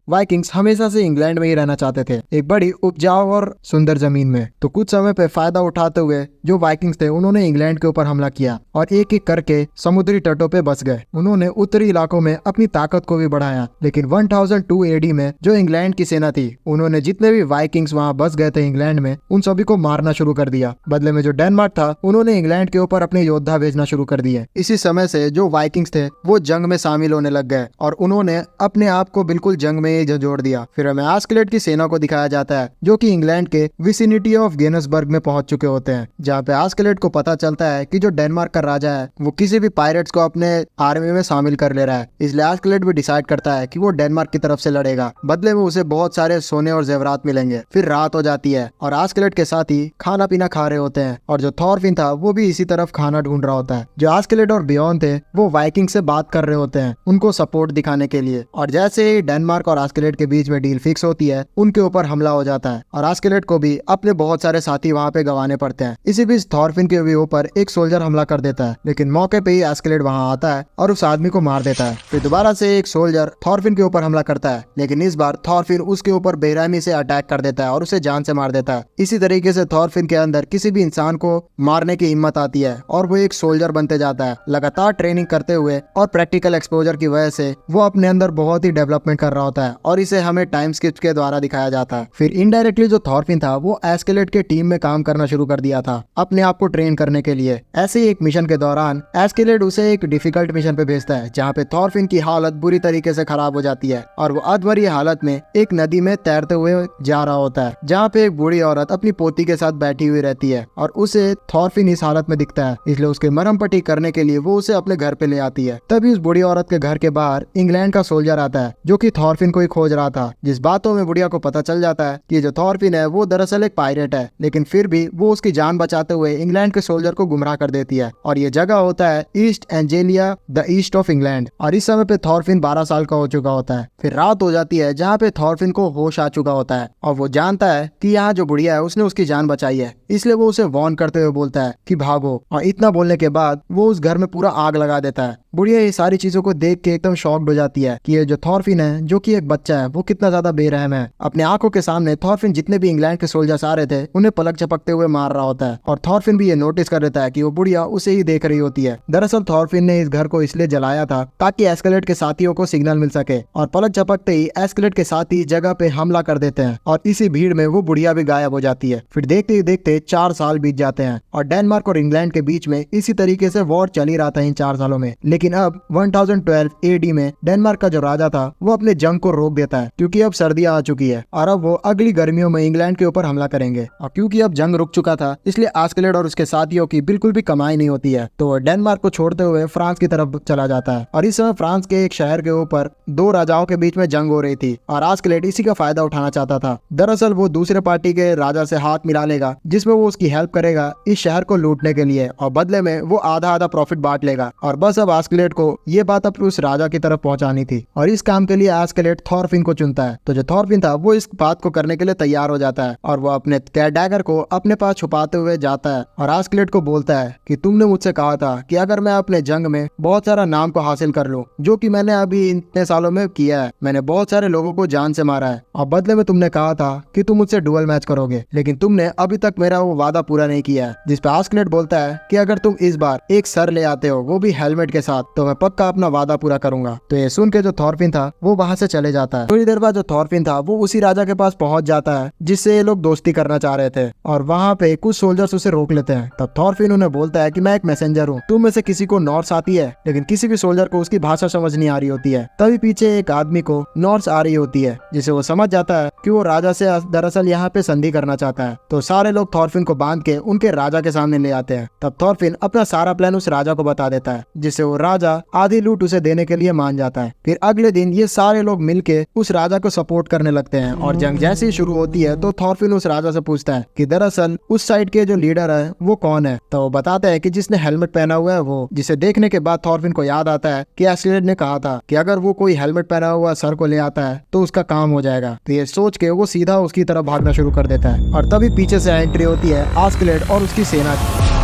वाइकिंग्स हमेशा से इंग्लैंड में ही रहना चाहते थे, एक बड़ी उपजाऊ और सुंदर जमीन में। तो कुछ समय पे फायदा उठाते हुए जो वाइकिंग्स थे उन्होंने इंग्लैंड के ऊपर हमला किया और एक एक करके समुद्री तटों पे बस गए। उन्होंने उत्तरी इलाकों में अपनी ताकत को भी बढ़ाया। लेकिन 1002 एडी में जो इंग्लैंड की सेना थी उन्होंने जितने भी वाइकिंग्स वहाँ बस गए थे इंग्लैंड में उन सभी को मारना शुरू कर दिया। बदले में जो डेनमार्क था उन्होंने इंग्लैंड के ऊपर अपने योद्धा भेजना शुरू कर दिए। इसी समय से जो वाइकिंग्स थे वो जंग में शामिल होने लग गए और उन्होंने अपने आप को बिल्कुल जंग में ही जोड़ दिया। फिर हमें एस्केलेड की सेना को दिखाया जाता है जो कि इंग्लैंड के विसिनिटी ऑफ गेनसबर्ग में पहुंच चुके होते हैं, जहाँ पे एस्केलेड को पता चलता है कि जो डेनमार्क का राजा है वो किसी भी पायरेट्स को अपने आर्मी में शामिल कर ले रहा है। इसलिए एस्केलेड भी डिसाइड करता है कि वो डेनमार्क की तरफ से लड़ेगा, बदले में उसे बहुत सारे सोने और जेवरात मिलेंगे। फिर रात हो जाती है और एस्केलेड के साथ ही खाना पीना खा रहे होते हैं और जो थॉरफिन था वो भी इसी तरफ खाना ढूंढ रहा होता है। जो एस्केलेड और बियॉन थे वो वाइकिंग से बात कर रहे होते हैं उनको सपोर्ट दिखाने के लिए। और जैसे ही डेनमार्क और एस्केलेड के बीच में डील फिक्स होती है उनके ऊपर हमला हो जाता है और एस्केलेड को भी अपने बहुत सारे साथी वहाँ पे गंवाने पड़ते हैं। इसी बीच थॉरफिन के भी ऊपर एक सोल्जर हमला कर देता है, लेकिन मौके पे ही एस्केलेड वहाँ आता है और उस आदमी को मार देता है। फिर दोबारा से एक सोल्जर थॉरफिन के ऊपर हमला करता है, लेकिन इस बार थॉरफिन उसके ऊपर बेरहमी से अटैक कर देता है और उसे जान से मार देता है। इसी तरीके से थॉरफिन के अंदर किसी भी इंसान को मारने की हिम्मत आती है और वो एक सोल्जर बनते जाता है। लगातार ट्रेनिंग करते हुए और प्रैक्टिकल एक्सपोजर की वजह से वो अपने अंदर बहुत ही डेवलपमेंट कर रहा होता है है और इसे हमें टाइम स्किप के द्वारा दिखाया जाता है। फिर इनडायरेक्टली जो थॉरफिन था वो एस्केलेड के टीम में काम करना शुरू कर दिया था अपने आप को ट्रेन करने के लिए। ऐसे ही एक मिशन के दौरान एस्केलेड उसे एक डिफिकल्ट मिशन पे भेजता है जहाँ पे थॉरफिन की हालत बुरी तरीके से खराब हो जाती है और वो अधमरी हालत में एक नदी में तैरते हुए जा रहा होता है जहाँ पे एक बूढ़ी औरत अपनी पोती के साथ बैठी हुई रहती है और उसे थॉरफिन इस हालत में दिखता है, इसलिए उसके मरहम पट्टी करने के लिए वो उसे अपने घर पे ले आती है। तभी उस बूढ़ी औरत के घर के बाहर इंग्लैंड का सोल्जर आता है जो कि थॉरफिन को ही खोज रहा था। जिस बातों में बुढ़िया को पता चल जाता है कि जो थॉरफिन है वो दरअसल एक पायरेट है, लेकिन फिर भी वो उसकी जान बचाते हुए इंग्लैंड के सोल्जर को गुमराह कर देती है और ये जगह होता है East Anglia, the East of England. और इस समय पे थॉरफिन 12 साल का हो चुका होता है। फिर रात हो जाती है जहाँ पे थॉरफिन को होश आ चुका होता है और वो जानता है कि यहाँ जो बुढ़िया है उसने उसकी जान बचाई है, इसलिए वो उसे वार्न करते हुए बोलता है कि भागो। और इतना बोलने के बाद वो उस घर में पूरा आग लगा देता है। बुढ़िया ये सारी चीजों को देख के एकदम शॉक्ड हो जाती है कि ये जो थॉरफिन है जो कि एक बच्चा है वो कितना ज्यादा बेरहम है। अपने आंखों के सामने थॉरफिन जितने भी इंग्लैंड के सोल्जर्स आ रहे थे उन्हें पलक झपकते हुए मार रहा होता है और थॉरफिन भी ये नोटिस कर लेता है कि वो बुढ़िया उसे ही देख रही होती है। दरअसल थॉरफिन ने इस घर को इसलिए जलाया था ताकि एस्केलेड के साथियों को सिग्नल मिल सके और पलक झपकते ही एस्केलेड के साथी जगह पे हमला कर देते हैं और इसी भीड़ में वो बुढ़िया भी गायब हो जाती है। फिर देखते ही देखते 4 साल बीत जाते हैं और डेनमार्क और इंग्लैंड के बीच में इसी तरीके से वॉर चल ही रहा था इन 4 सालों में। लेकिन अब 1012 AD में डेनमार्क का जो राजा था वो अपने जंग को रोक देता है क्योंकि अब सर्दियां आ चुकी है और अब वो अगली गर्मियों में इंग्लैंड के ऊपर हमला करेंगे। और क्योंकि अब जंग रुक चुका था इसलिए एस्केलेड और उसके साथियों की बिल्कुल भी कमाई नहीं होती है, तो वो डेनमार्क को छोड़ते हुए फ्रांस की तरफ चला जाता है। और इस समय फ्रांस के एक शहर के ऊपर 2 राजाओं के बीच में जंग हो रही थी और एस्केलेड इसी का फायदा उठाना चाहता था। दरअसल वो दूसरे पार्टी के राजा से हाथ मिला लेगा जिसमें वो उसकी हेल्प करेगा इस शहर को लूटने के लिए और बदले में वो आधा आधा प्रॉफिट बांट लेगा। और बस अब एस्केलेड को ये बात अब उस राजा की तरफ पहुंचानी थी और इस काम के लिए एस्केलेड थॉरफिन को चुनता है। तो जो थॉरफिन था वो इस बात को करने के लिए तैयार हो जाता है और वो अपने डैगर को अपने पास छुपाते हुए जाता है और एस्केलेड को बोलता है कि तुमने मुझसे कहा था कि अगर मैं अपने जंग में बहुत सारा नाम को हासिल कर लूं, जो कि मैंने अभी इतने सालों में किया है, मैंने बहुत सारे लोगों को जान से मारा है और बदले में तुमने कहा था कि तुम मुझसे डुअल मैच करोगे, लेकिन तुमने अभी तक मेरा वो वादा पूरा नहीं किया है। जिस पे एस्केलेड बोलता है कि अगर तुम इस बार एक सर ले आते हो वो भी हेलमेट के साथ, तो मैं पक्का अपना वादा पूरा करूंगा। तो ये सुन के जो थॉरफिन था वो वहां से चले जाता है। थोड़ी देर बाद जो थॉरफिन था वो उसी राजा के पास पहुंच जाता है जिससे ये लोग दोस्ती करना चाह रहे थे और वहाँ पे कुछ सोल्जर्स उसे रोक लेते हैं। तब थॉरफिन उन्हें बोलता है कि मैं एक मैसेंजर हूँ, तुम में से किसी को नॉर्स आती है, लेकिन किसी भी सोल्जर को उसकी भाषा समझ नहीं आ रही होती है। तभी पीछे एक आदमी को नॉर्स आ रही होती है जिसे वो समझ जाता है कि वो राजा से दरअसल यहाँ पे संधि करना चाहता है। तो सारे लोग थॉरफिन को बांध के उनके राजा के सामने ले आते हैं। तब थॉरफिन अपना सारा प्लान उस राजा को बता देता है जिससे वो राजा आधी लूट उसे देने के लिए मान जाता है। फिर अगले दिन ये सारे लोग मिलके उस राजा को सपोर्ट करने लगते हैं और जंग जैसे ही शुरू होती है तो थॉरफिन उस राजा से पूछता है कि दरअसल उस साइड के जो लीडर है वो कौन है। तो वो बताता है कि जिसने हेलमेट पहना हुआ है वो, जिसे देखने के बाद थॉरफिन को याद आता है कि एस्केलेड ने कहा था कि अगर वो कोई हेलमेट पहना हुआ सर को ले आता है तो उसका काम हो जाएगा। तो ये सोच के वो सीधा उसकी तरफ भागना शुरू कर देता है और तभी पीछे से एंट्री होती है एस्केलेड और उसकी सेना की।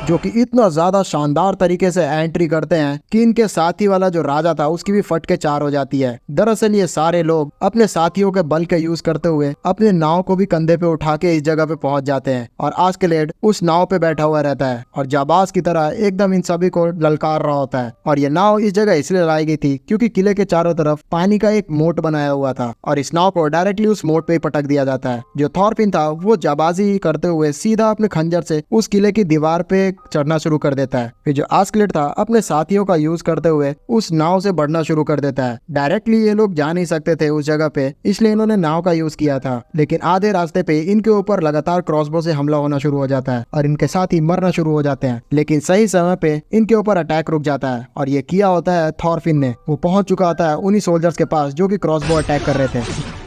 जो कि इतना ज्यादा शानदार तरीके से एंट्री करते हैं कि इनके साथी वाला जो राजा था उसकी भी फट के 4 हो जाती है। दरअसल ये सारे लोग अपने साथियों के बल का यूज करते हुए अपने नाव को भी कंधे पे उठा के इस जगह पे पहुंच जाते हैं और एस्केलेड उस नाव पे बैठा हुआ रहता है और जाबाज की तरह एकदम इन सभी को ललकार रहा होता है। और ये नाव इस जगह इसलिए लाई गई थी क्योंकि किले के चारों तरफ पानी का एक मोट बनाया हुआ था और इस नाव को डायरेक्टली उस मोट पे ही पटक दिया जाता है। जो थॉरफिन था वो जाबाजी करते हुए सीधा अपने खंजर से उस किले की दीवार पे चढ़ना शुरू कर देता है। फिर जो एस्केलेड था अपने साथियों का यूज करते हुए उस नाव से बढ़ना शुरू कर देता है। डायरेक्टली ये लोग जा नहीं सकते थे उस जगह पे, इसलिए इन्होंने नाव का यूज किया था। लेकिन आधे रास्ते पे इनके ऊपर लगातार क्रॉसबो से हमला होना शुरू हो जाता है और इनके साथी मरना शुरू हो जाते हैं। लेकिन सही समय पे इनके ऊपर अटैक रुक जाता है और ये किया होता है थॉरफिन ने। वो पहुंच चुका होता है उन्हीं सोल्जर्स के पास जो कि क्रॉसबो अटैक कर रहे थे।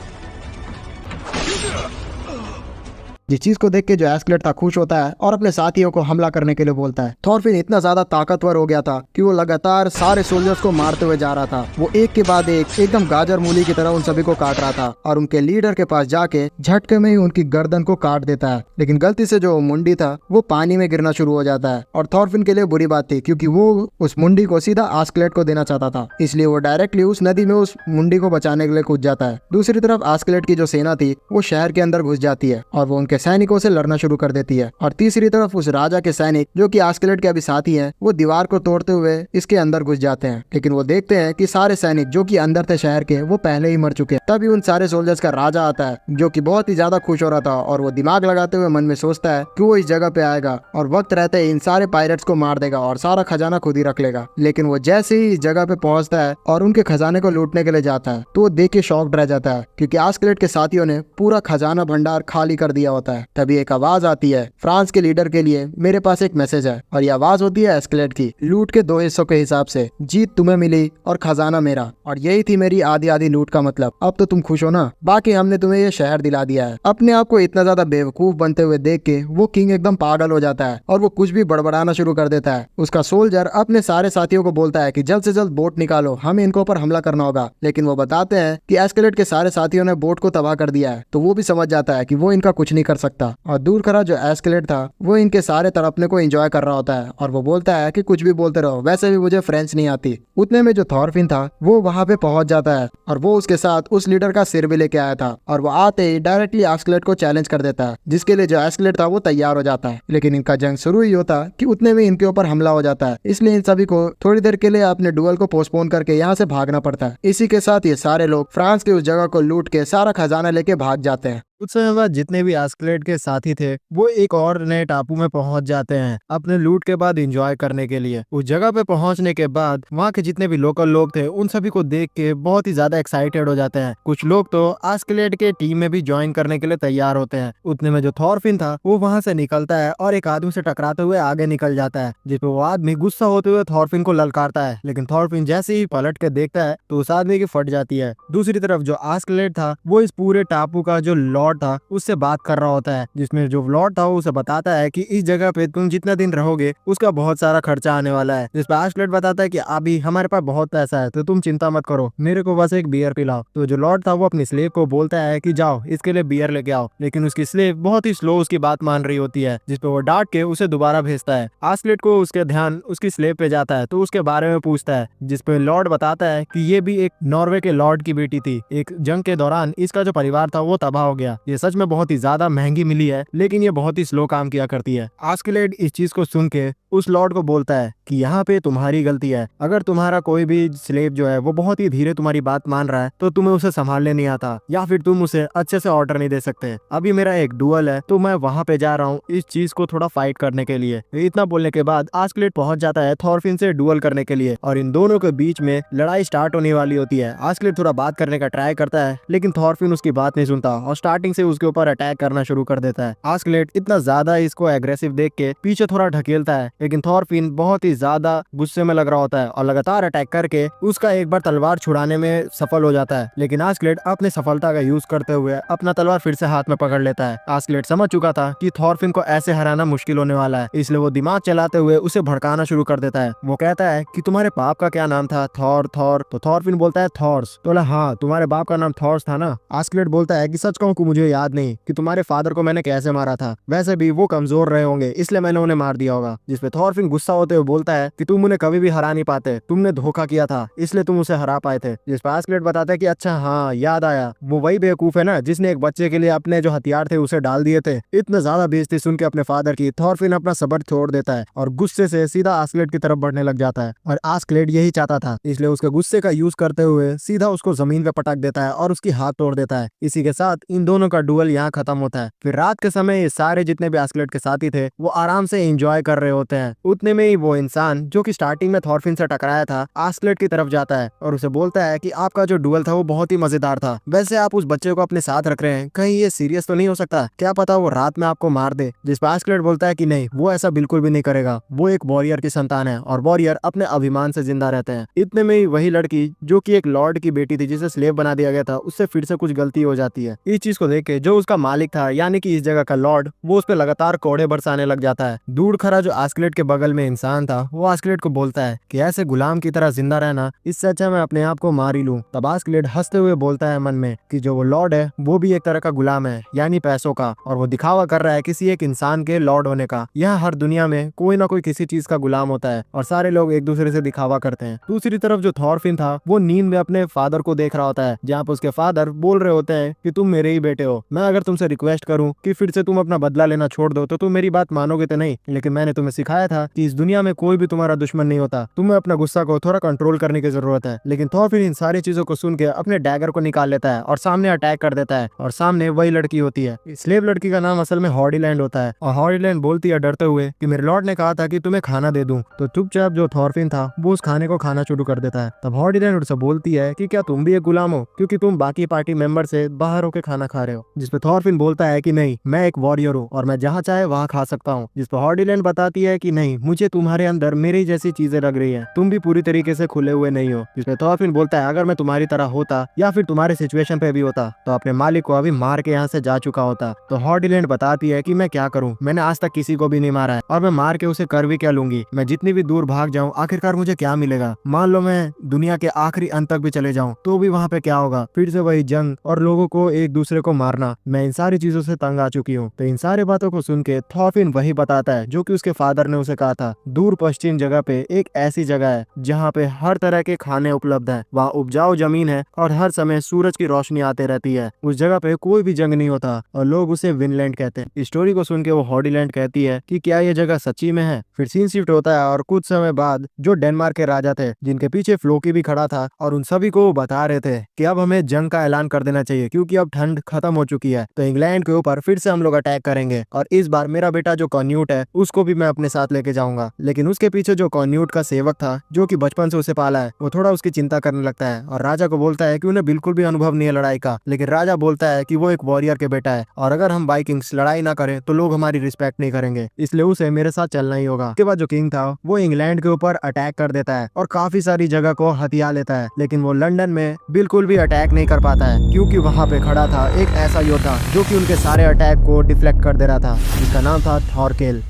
जिस चीज को देख के जो एस्केलेड था खुश होता है और अपने साथियों को हमला करने के लिए बोलता है। थॉरफिन इतना ज्यादा ताकतवर हो गया था कि वो लगातार सारे सोल्जर्स को मारते हुए जा रहा था। वो एक के बाद एक एकदम गाजर मूली की तरह उन सभी को काट रहा था और उनके लीडर के पास जाके झटके में ही उनकी गर्दन को काट देता है। लेकिन गलती से जो मुंडी था वो पानी में गिरना शुरू हो जाता है और थॉरफिन के लिए बुरी बात थी क्योंकि वो उस मुंडी को सीधा एस्केलेड को देना चाहता था, इसलिए वो डायरेक्टली उस नदी में उस मुंडी को बचाने के लिए कूद जाता है। दूसरी तरफ एस्केलेड की जो सेना थी वो शहर के अंदर घुस जाती है और वो उनके के सैनिकों से लड़ना शुरू कर देती है। और तीसरी तरफ उस राजा के सैनिक जो कि आस्कलेड के अभी साथी हैं, वो दीवार को तोड़ते हुए इसके अंदर घुस जाते हैं। लेकिन वो देखते हैं कि सारे सैनिक जो कि अंदर थे शहर के, वो पहले ही मर चुके हैं। तभी उन सारे सोल्जर्स का राजा आता है जो कि बहुत ही ज्यादा खुश हो रहा था और वो दिमाग लगाते हुए मन में सोचता है कि वो इस जगह पे आएगा और वक्त रहते ही इन सारे पायरेट्स को मार देगा और सारा खजाना खुद ही रख लेगा। लेकिन वो जैसे ही इस जगह पे पहुंचता है और उनके खजाने को लूटने के लिए जाता है तो वो देख के शॉक्ड रह जाता है क्योंकि आस्कलेड के साथियों ने पूरा खजाना भंडार खाली कर दिया होता है। तभी एक आवाज आती है, फ्रांस के लीडर के लिए मेरे पास एक मैसेज है। और ये आवाज होती है आस्कलेड की, लूट के 2 हिस्सों के हिसाब से जीत तुम्हें मिली और खजाना मेरा, और यही थी मेरी आधी आधी लूट का मतलब। अब तो तुम खुश हो ना? बाकी हमने तुम्हें ये शहर दिला दिया है। अपने आप को इतना ज्यादा बेवकूफ बनते हुए देख के वो किंग एकदम पागल हो जाता है और वो कुछ भी बड़बड़ाना शुरू कर देता है। उसका सोल्जर अपने सारे साथियों को बोलता है कि जल्द से जल्द बोट निकालो, हमें इनके ऊपर हमला करना होगा। लेकिन वो बताते हैं कि आस्कलेड के सारे साथियों ने बोट को तबाह कर दिया है, तो वो भी समझ जाता है कि वो इनका कुछ नहीं कर सकता। और दूर खरा जो आस्कलेड था वो इनके सारे तड़पने को एंजॉय कर रहा होता है और वो बोलता है कि कुछ भी बोलते रहो, वैसे भी मुझे फ्रेंच नहीं आती। उतने में जो थॉरफिन था वो वहां पे पहुंच जाता है और वो उसके साथ उस लीडर का सिर भी लेके आया था और वो आते ही डायरेक्टली आस्कलेड को चैलेंज कर देता है, जिसके लिए जो आस्कलेड था वो तैयार हो जाता है। लेकिन इनका जंग शुरू ही होता कि उतने में इनके ऊपर हमला हो जाता है, इसलिए इन सभी को थोड़ी देर के लिए अपने डुअल को पोस्टपोन करके यहाँ से भागना पड़ता है। इसी के साथ ये सारे लोग फ्रांस की उस जगह को लूट के सारा खजाना लेके भाग जाते हैं। कुछ समय बाद जितने भी आस्कलेड के साथी थे वो एक और नए टापू में पहुंच जाते हैं अपने लूट के बाद एंजॉय करने के लिए। उस जगह पे पहुंचने के बाद वहां के जितने भी लोकल लोग थे उन सभी को देख के बहुत ही ज्यादा एक्साइटेड हो जाते हैं। कुछ लोग तो आस्कलेड के टीम में भी ज्वाइन करने के लिए तैयार होते हैं। उतने में जो थॉरफिन था वो वहां से निकलता है और एक आदमी से टकराते हुए आगे निकल जाता है, जिसपे वो आदमी गुस्सा होते हुए थॉरफिन को ललकारता है। लेकिन थॉरफिन जैसे ही पलट के देखता है तो उस आदमी की फट जाती है। दूसरी तरफ जो आस्कलेड था वो इस पूरे टापू का जो लॉर्ड था उससे बात कर रहा होता है, जिसमें जो लॉर्ड था उसे बताता है कि इस जगह पे तुम जितना दिन रहोगे उसका बहुत सारा खर्चा आने वाला है। जिस पे आस्कलेड बताता है कि अभी हमारे पास बहुत पैसा है तो तुम चिंता मत करो, मेरे को बस एक बियर पिलाओ। तो जो लॉर्ड था वो अपनी स्लेव को बोलता है कि जाओ इसके लिए बियर लेके आओ। लेकिन उसकी स्लेव बहुत ही स्लो उसकी बात मान रही होती है, जिसपे वो डांट के उसे दोबारा भेजता है। आस्कलेड को उसके ध्यान उसकी स्लेव पे जाता है तो उसके बारे में पूछता है, जिसपे लॉर्ड बताता है कि ये भी एक नॉर्वे के लॉर्ड की बेटी थी। एक जंग के दौरान इसका जो परिवार था वो तबाह हो गया। ये सच में बहुत ही ज्यादा महंगी मिली है, लेकिन ये बहुत ही स्लो काम किया करती है। आस्कलेड इस चीज को सुन के उस लॉर्ड को बोलता है कि यहाँ पे तुम्हारी गलती है। अगर तुम्हारा कोई भी स्लेव जो है वो बहुत ही धीरे तुम्हारी बात मान रहा है तो तुम्हें उसे संभालने नहीं आता, या फिर तुम उसे अच्छे से ऑर्डर नहीं दे सकते। अभी मेरा एक डुअल है तो मैं वहाँ पे जा रहा हूँ इस चीज को थोड़ा फाइट करने के लिए। इतना बोलने के बाद आस्कलेड पहुंच जाता है थॉरफिन से डुअल करने के लिए और इन दोनों के बीच में लड़ाई स्टार्ट होने वाली होती है। आस्कलेड थोड़ा बात करने का ट्राई करता है लेकिन थॉरफिन उसकी बात नहीं सुनता और स्टार्टिंग से उसके ऊपर अटैक करना शुरू कर देता है। आस्कलेड इतना ज्यादा इसको एग्रेसिव देख के पीछे थोड़ा ढकेलता है, लेकिन थॉरफिन बहुत ही ज्यादा गुस्से में लग रहा होता है और लगातार अटैक करके उसका एक बार तलवार छुड़ाने में सफल हो जाता है। लेकिन आस्कलेड अपनी सफलता का यूज करते हुए अपना तलवार फिर से हाथ में पकड़ लेता है। आस्कलेड समझ चुका था कि थॉरफिन को ऐसे हराना मुश्किल होने वाला है, इसलिए वो दिमाग चलाते हुए उसे भड़काना शुरू कर देता है। वो कहता है कि तुम्हारे बाप का क्या नाम था? थॉर। तो थॉरफिन बोलता है थॉर्स। तो बोला हाँ तुम्हारे बाप का नाम थॉर्स था ना? आस्कलेड बोलता है कि सच कहूं कि मुझे याद नहीं कि तुम्हारे फादर को मैंने कैसे मारा था, वैसे भी वो कमजोर रहे होंगे इसलिए मैंने उन्हें मार दिया होगा। जिसपे थॉरफिन गुस्सा होते हुए बोलता है कि तुम उन्हें कभी भी हरा नहीं पाते, तुमने धोखा किया था इसलिए तुम उसे हरा पाए थे। जिस पर आस्कलेड बताता है कि अच्छा हाँ याद आया, वो वही बेवकूफ है ना जिसने एक बच्चे के लिए अपने जो हथियार थे उसे डाल दिए थे। इतना ज्यादा बेइज्जती सुन के अपने फादर की थॉरफिन अपना सबर छोड़ देता है और गुस्से से सीधा आस्कलेड की तरफ बढ़ने लग जाता है। और आस्कलेड यही चाहता था, इसलिए उसके गुस्से का यूज करते हुए सीधा उसको जमीन पे पटक देता है और उसकी हाथ तोड़ देता है। इसी के साथ इन दोनों का डुअल यहाँ खत्म होता है। फिर रात के समय ये सारे जितने भी आस्कलेड के साथी थे वो आराम से एंजॉय कर रहे होते हैं। उतने में ही वो इंसान जो कि स्टार्टिंग में थॉरफिन से टकराया था आस्कलेड की तरफ जाता है और उसे बोलता है कि आपका जो डुअल था वो बहुत ही मजेदार था, वैसे आप उस बच्चे को अपने साथ रख रहे हैं, कहीं ये सीरियस तो नहीं हो सकता? क्या पता वो रात में आपको मार दे। जिस पर आस्कलेड बोलता है कि नहीं, वो ऐसा बिल्कुल भी नहीं करेगा, वो एक वॉरियर की संतान है और वॉरियर अपने अभिमान से जिंदा रहते हैं। इतने में ही वही लड़की जो कि एक लॉर्ड की बेटी थी जिसे स्लेव बना दिया गया था उससे फिर से कुछ गलती हो जाती है। इस चीज को देख के जो उसका मालिक था यानी कि इस जगह का लॉर्ड वो उस पर लगातार कोड़े बरसाने लग जाता है। दूर खरा जो आस्कलेड आस्कलेट के बगल में इंसान था वो आस्कलेट को बोलता है कि ऐसे गुलाम की तरह जिंदा रहना, इससे अच्छा मैं अपने आप को मार ही लूं। तब आस्कलेट हंसते हुए बोलता है मन में कि जो वो लॉर्ड है वो भी एक तरह का गुलाम है, यानी पैसों का, और वो दिखावा कर रहा है किसी एक इंसान के लॉर्ड होने का। यहाँ हर दुनिया में कोई ना कोई किसी चीज का गुलाम होता है और सारे लोग एक दूसरे से दिखावा करते हैं। दूसरी तरफ जो थॉरफिन था वो नींद में अपने फादर को देख रहा होता है, जहाँ पे उसके फादर बोल रहे होते हैं कि तुम मेरे ही बेटे हो, मैं अगर तुमसे रिक्वेस्ट करूं कि फिर से तुम अपना बदला लेना छोड़ दो तो तुम मेरी बात मानोगे तो नहीं, लेकिन मैंने तुम्हें सिखाया था कि इस दुनिया में कोई भी तुम्हारा दुश्मन नहीं होता, तुम्हें अपना गुस्सा को थोड़ा कंट्रोल करने की जरूरत है। लेकिन थॉरफिन इन सारी चीजों को सुन के अपने डैगर को निकाल लेता है और सामने अटैक कर देता है, और सामने वही लड़की होती है। स्लेव लड़की का नाम असल में हॉर्डीलैंड होता है, और हॉर्डीलैंड बोलती है डरते हुए कि मेरे लॉर्ड ने कहा था कि तुम्हें खाना दे दूं। तो चुपचाप जो थॉरफिन था वो उस खाने को खाना शुरू कर देता है। तब हॉर्डीलैंड उससे बोलती है कि क्या तुम भी एक गुलाम हो, क्योंकि तुम बाकी पार्टी मेंबर से बाहर होकर खाना खा रहे हो। जिसपे थॉरफिन बोलता है कि नहीं, मैं एक वॉरियर हूँ और मैं जहाँ चाहे वहाँ खा सकता हूँ। जिसपे हॉर्डीलैंड बताती है कि नहीं, मुझे तुम्हारे अंदर मेरी जैसी चीजें लग रही है, तुम भी पूरी तरीके से खुले हुए नहीं हो। जिसपे थॉरफिन बोलता है अगर मैं तुम्हारी तरह होता या फिर तुम्हारे सिचुएशन पे भी होता तो अपने मालिक को अभी मार के यहाँ से जा चुका होता। तो हॉर्डीलैंड बताती है कि मैं क्या करूँ, मैंने आज तक किसी को भी नहीं मारा है और मैं मार के उसे कर भी क्या लूंगी, मैं जितनी भी दूर भाग जाऊँ आखिरकार मुझे क्या मिलेगा। मान लो मैं दुनिया के आखिरी अंत तक भी चले जाऊँ तो भी वहाँ पे क्या होगा, फिर से वही जंग और लोगों को एक दूसरे को मारना। मैं इन सारी चीजों से तंग आ चुकी हूँ। तो इन सारी बातों को सुन के थॉरफिन वही बताता है जो कि उसके फादर ने उसे कहा था। दूर पश्चिम जगह पे एक ऐसी जगह है जहाँ पे हर तरह के खाने उपलब्ध है, वहाँ उपजाऊ जमीन है और हर समय सूरज की रोशनी आते रहती है। उस जगह पे कोई भी जंग नहीं होता और लोग उसे विनलैंड कहते हैं। स्टोरी को सुन के वो हॉर्डीलैंड कहती है कि क्या ये जगह सच्ची में है। फिर सीन शिफ्ट होता है और कुछ समय बाद जो डेनमार्क के राजा थे जिनके पीछे फ्लोकी भी खड़ा था और उन सभी को बता रहे थे कि अब हमें जंग का ऐलान कर देना चाहिए क्योंकि अब ठंड खत्म हो चुकी है, तो इंग्लैंड के ऊपर फिर से हम लोग अटैक करेंगे और इस बार मेरा बेटा जो कॉन्यूट है उसको भी मैं अपने साथ लेके जाऊंगा। लेकिन उसके पीछे जो कॉन्यूट का सेवक था जो कि बचपन से उसे पाला है वो थोड़ा उसकी चिंता करने लगता है और राजा को बोलता है कि उन्हें बिल्कुल भी अनुभव नहीं है लड़ाई का। लेकिन राजा बोलता है कि वो एक वॉरियर के बेटा है और अगर हम वाइकिंग्स लड़ाई ना करें तो लोग हमारी रिस्पेक्ट नहीं करेंगे, इसलिए उसे मेरे साथ चलना ही होगा। उसके बाद जो किंग था वो इंग्लैंड के ऊपर अटैक कर देता है और काफी सारी जगह को हथिया लेता है, लेकिन वो लंदन में बिल्कुल भी अटैक नहीं कर पाता है क्योंकि वहाँ पे खड़ा था एक ऐसा योद्धा जो कि उनके सारे अटैक को डिफ्लेक्ट कर दे रहा था, जिसका नाम था थॉरकिल।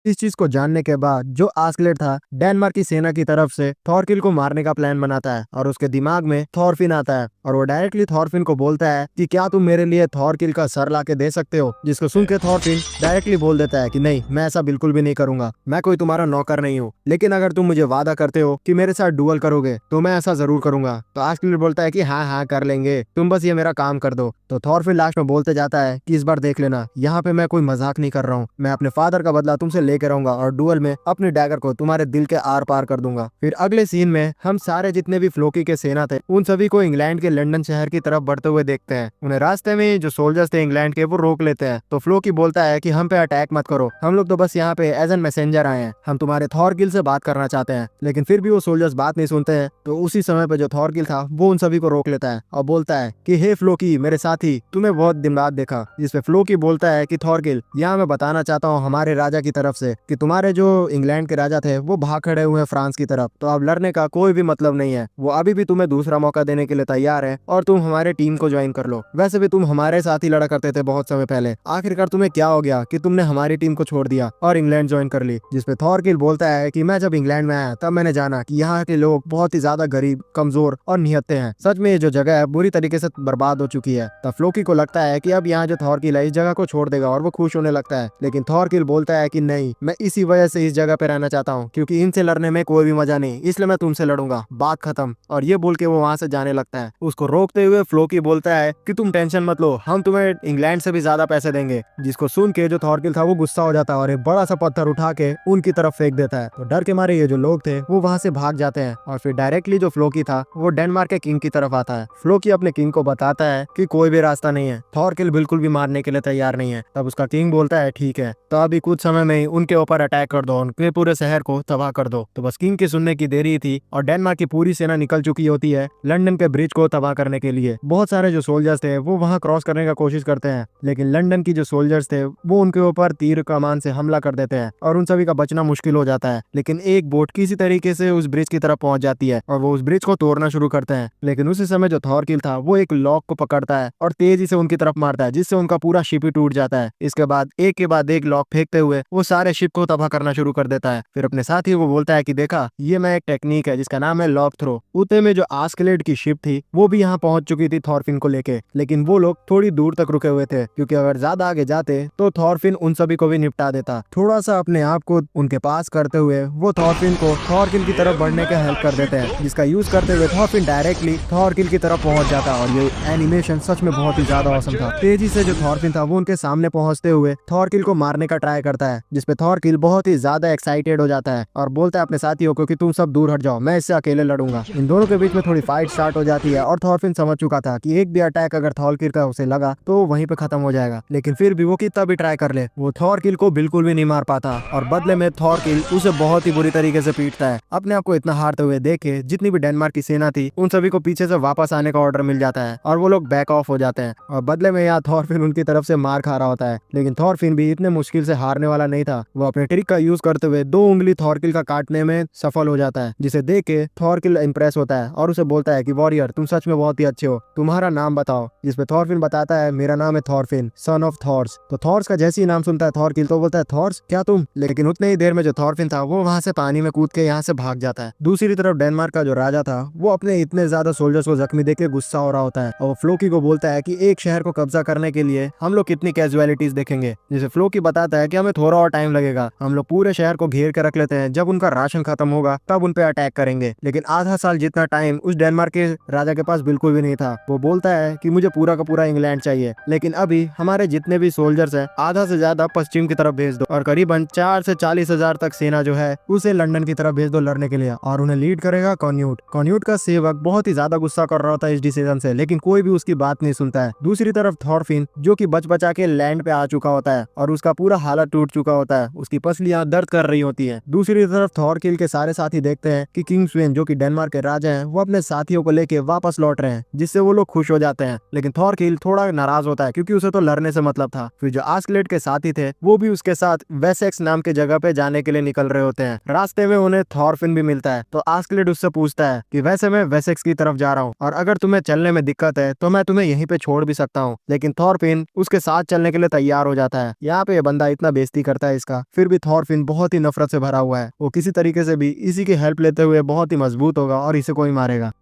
इस चीज को जानने के बाद जो आस्कलेट था डेनमार्क की सेना की तरफ से थॉरकिल को मारने का प्लान बनाता है और उसके दिमाग में थॉरफिन आता है और वो डायरेक्टली थॉरफिन को बोलता है कि क्या तुम मेरे लिए थॉरकिल का सर ला के दे सकते हो। जिसको सुन के थॉरफिन डायरेक्टली बोल देता है कि नहीं, मैं ऐसा बिल्कुल भी नहीं करूंगा, मैं कोई तुम्हारा नौकर नहीं हूँ, लेकिन अगर तुम मुझे वादा करते हो कि मेरे साथ डुअल करोगे तो मैं ऐसा जरूर करूंगा। तो आस्कलेट बोलता है कि हाँ हाँ कर लेंगे, तुम बस ये मेरा काम कर दो। तो थॉरफिन लास्ट में बोलते जाता है कि इस बार देख लेना, यहाँ पे मैं कोई मजाक नहीं कर रहा हूँ, मैं अपने फादर का बदला तुमसे लेके रहूंगा और डुअल में अपने डैगर को तुम्हारे दिल के आर पार कर दूंगा। फिर अगले सीन में हम सारे जितने भी फ्लोकी के सेना थे उन सभी को इंग्लैंड के लंदन शहर की तरफ बढ़ते हुए देखते हैं। उन्हें रास्ते में जो सोल्जर्स थे इंग्लैंड के वो रोक लेते हैं। तो फ्लोकी बोलता है कि हम पे अटैक मत करो, हम लोग तो बस यहाँ पे एज एन मैसेंजर आए हैं, हम तुम्हारे थॉरकिल से बात करना चाहते हैं। लेकिन फिर भी वो सोल्जर्स बात नहीं सुनते हैं। तो उसी समय पे जो थॉरकिल था वो उन सभी को रोक लेता है और बोलता है कि हे फ्लोकी मेरे साथी, तुम्हें बहुत दिन बाद देखा। जिसपे फ्लोकी बोलता है कि थॉरकिल, यहाँ मैं बताना चाहता हूँ हमारे राजा की तरफ से कि तुम्हारे जो इंग्लैंड के राजा थे वो भाग खड़े हुए हैं फ्रांस की तरफ, तो अब लड़ने का कोई भी मतलब नहीं है, वो अभी भी तुम्हें दूसरा मौका देने के लिए तैयार है और तुम हमारे टीम को ज्वाइन कर लो। वैसे भी तुम हमारे साथ ही लड़ा करते थे बहुत समय पहले, आखिरकार तुम्हें क्या हो गया कि तुमने हमारी टीम को छोड़ दिया और इंग्लैंड ज्वाइन कर ली। जिसपे थॉरकिल बोलता है कि मैं जब इंग्लैंड में आया तब मैंने जाना कि यहाँ के लोग बहुत ही ज्यादा गरीब, कमजोर और निहत्ते हैं। सच में ये जो जगह है बुरी तरीके से बर्बाद हो चुकी है। तब फ्लोकी को लगता है कि अब यहाँ जो थॉरकिल है इस जगह को छोड़ देगा और वो खुश होने लगता है। लेकिन थॉरकिल बोलता है कि नहीं, मैं इसी वजह से इस जगह पे रहना चाहता हूँ क्योंकि इनसे लड़ने में कोई भी मजा नहीं, इसलिए मैं तुमसे लड़ूंगा, बात खत्म। और ये बोल के वो वहाँ से जाने लगता है। उसको रोकते हुए फ्लोकी बोलता है कि तुम टेंशन मत लो, हम तुम्हें इंग्लैंड से भी ज्यादा पैसे देंगे। जिसको सुन के जो थॉरकिल था वो गुस्सा हो जाता है और एक बड़ा सा पत्थर उठा के उनकी तरफ फेंक देता है। तो डर के मारे ये जो लोग थे वो वहाँ से भाग जाते हैं और फिर डायरेक्टली जो फ्लोकी था वो डेनमार्क के किंग की तरफ आता है। फ्लोकी अपने किंग को बताता है कि कोई भी रास्ता नहीं है, थॉरकिल बिल्कुल भी मारने के लिए तैयार नहीं है। तब उसका किंग बोलता है ठीक है, तो अभी कुछ समय में ही उनके ऊपर अटैक कर दो, उनके पूरे शहर को तबाह कर दो। तो बस किंग के सुनने की देरी थी और डेनमार्क की पूरी सेना निकल चुकी होती है लंदन के ब्रिज को तबाह करने के लिए। बहुत सारे जो सोल्जर्स थे वो वहां क्रॉस करने का कोशिश करते हैं, लेकिन लंदन की जो सोल्जर्स थे वो उनके ऊपर तीर कमान से हमला कर देते हैं और उन सभी का बचना मुश्किल हो जाता है। लेकिन एक बोट किसी तरीके से उस ब्रिज की तरफ पहुंच जाती है और वो उस ब्रिज को तोड़ना शुरू करते हैं। लेकिन उसी समय जो थॉरकिल था वो एक लॉक को पकड़ता है और तेजी से उनकी तरफ मारता है, जिससे उनका पूरा शिप ही टूट जाता है। इसके बाद एक के बाद एक लॉक फेंकते हुए वो सारे सारे शिप को तबाह करना शुरू कर देता है। फिर अपने साथी को बोलता है कि देखा, ये मैं एक टेक्निक है जिसका नाम है लॉक थ्रो। उतने में जो आस्कलेड की शिप थी वो भी यहाँ पहुंच चुकी थी थॉरफिन को लेके, लेकिन वो लोग थोड़ी दूर तक रुके हुए थे क्योंकि अगर ज्यादा आगे जाते तो थॉरफिन उन सभी को भी निपटा देता। थोड़ा सा अपने आप को उनके पास करते हुए वो थॉरफिन को थॉरकिल की तरफ बढ़ने का हेल्प कर देते हैं, जिसका यूज करते हुए थॉरफिन डायरेक्टली थॉरकिल की तरफ पहुंच जाता। और ये एनिमेशन सच में बहुत ही ज्यादा औसम था। तेजी से जो थॉरफिन था वो उनके सामने पहुंचते हुए थॉरकिल को मारने का ट्राई करता है, जिसपे थॉरकिल बहुत ही ज्यादा एक्साइटेड हो जाता है और बोलता है अपने साथियों को कि तुम सब दूर हट जाओ, मैं इससे अकेले लड़ूंगा। इन दोनों के बीच में थोड़ी फाइट स्टार्ट हो जाती है और थॉरफिन समझ चुका था कि एक भी अटैक अगर थॉरकिल का उसे लगा तो वहीं पे खत्म हो जाएगा, लेकिन फिर भी वो कितना भी ट्राई कर ले वो थॉरकिल को बिल्कुल भी नहीं मार पाता और बदले में थॉरकिल उसे बहुत ही बुरी तरीके से पीटता है। अपने आप को इतना हारते हुए देख के जितनी भी डेनमार्क की सेना थी उन सभी को पीछे से वापस आने का ऑर्डर मिल जाता है और वो लोग बैक ऑफ हो जाते हैं और बदले में यहाँ थॉरफिन उनकी तरफ से मार खा रहा होता है। लेकिन थॉरफिन भी इतने मुश्किल से हारने वाला नहीं था। वो अपने ट्रिक का यूज करते हुए 2 उंगली थॉरकिल का काटने में सफल हो जाता है, जिसे देख के थॉरकिल इंप्रेस होता है और उसे बोलता है कि वॉरियर तुम सच में बहुत ही अच्छे हो, तुम्हारा नाम बताओ। जिसपे थॉरफिन बताता है मेरा नाम है थॉरफिन, सन ऑफ थॉर्स। तो थॉर्स का जैसे ही नाम सुनता है थॉरकिल तो बोलता है थॉर्स क्या तुम? लेकिन उतने ही देर में जो थॉरफिन था वो वहां से पानी में कूद के यहाँ से भाग जाता है। दूसरी तरफ डेनमार्क का जो राजा था वो अपने इतने ज्यादा सोल्जर्स को जख्मी देख के गुस्सा हो रहा होता है और फ्लोकी को बोलता है कि एक शहर को कब्जा करने के लिए हम लोग कितनी कैजुअलिटीज देखेंगे। जिसे फ्लोकी बताता है कि हमें थोड़ा और टाइम लगेगा, हम लोग पूरे शहर को घेर के रख लेते हैं, जब उनका राशन खत्म होगा तब उन पे अटैक करेंगे। लेकिन आधा साल जितना टाइम उस डेनमार्क के राजा के पास बिल्कुल भी नहीं था। वो बोलता है कि मुझे पूरा का पूरा इंग्लैंड चाहिए, लेकिन अभी हमारे जितने भी सोल्जर्स हैं आधा से ज्यादा पश्चिम की तरफ भेज दो और करीबन 4 से 40 हजार तक सेना जो है उसे लंदन की तरफ भेज दो लड़ने के लिए और उन्हें लीड करेगा कॉन्यूट। कॉन्यूट का सेवक बहुत ही ज्यादा गुस्सा कर रहा था इस डिसीजन से, लेकिन कोई भी उसकी बात नहीं सुनता है। दूसरी तरफ थॉरफिन जो कि बच बचा के लैंड पे आ चुका होता है और उसका पूरा हालत टूट चुका होता है, उसकी पसलियां दर्द कर रही होती है। दूसरी तरफ थॉरकिल के सारे साथी देखते हैं कि किंग स्वेन जो कि डेनमार्क के राजा हैं वो अपने साथियों को लेके वापस लौट रहे हैं, जिससे वो लोग खुश हो जाते हैं। लेकिन थॉरकिल थोड़ा नाराज होता है क्योंकि उसे तो लड़ने से मतलब था। फिर जो आस्कलेड के साथी थे वो भी उसके साथ वेसेक्स नाम के जगह पे जाने के लिए निकल रहे होते हैं। रास्ते में उन्हें थॉरफिन भी मिलता है तो आस्कलेड उससे पूछता है कि वैसे मैं वेसेक्स की तरफ जा रहा हूँ और अगर तुम्हें चलने में दिक्कत है तो मैं तुम्हें यहीं पे छोड़ भी सकता हूँ। लेकिन थॉरफिन उसके साथ चलने के लिए तैयार हो जाता है। यहाँ पे ये बंदा इतना बेइज्जती करता है इसका, फिर भी थॉरफिन बहुत ही नफरत से भरा हुआ है। वो किसी तरीके से भी इसी की हेल्प लेते हुए बहुत ही मजबूत होगा और इसे कोई मारेगा।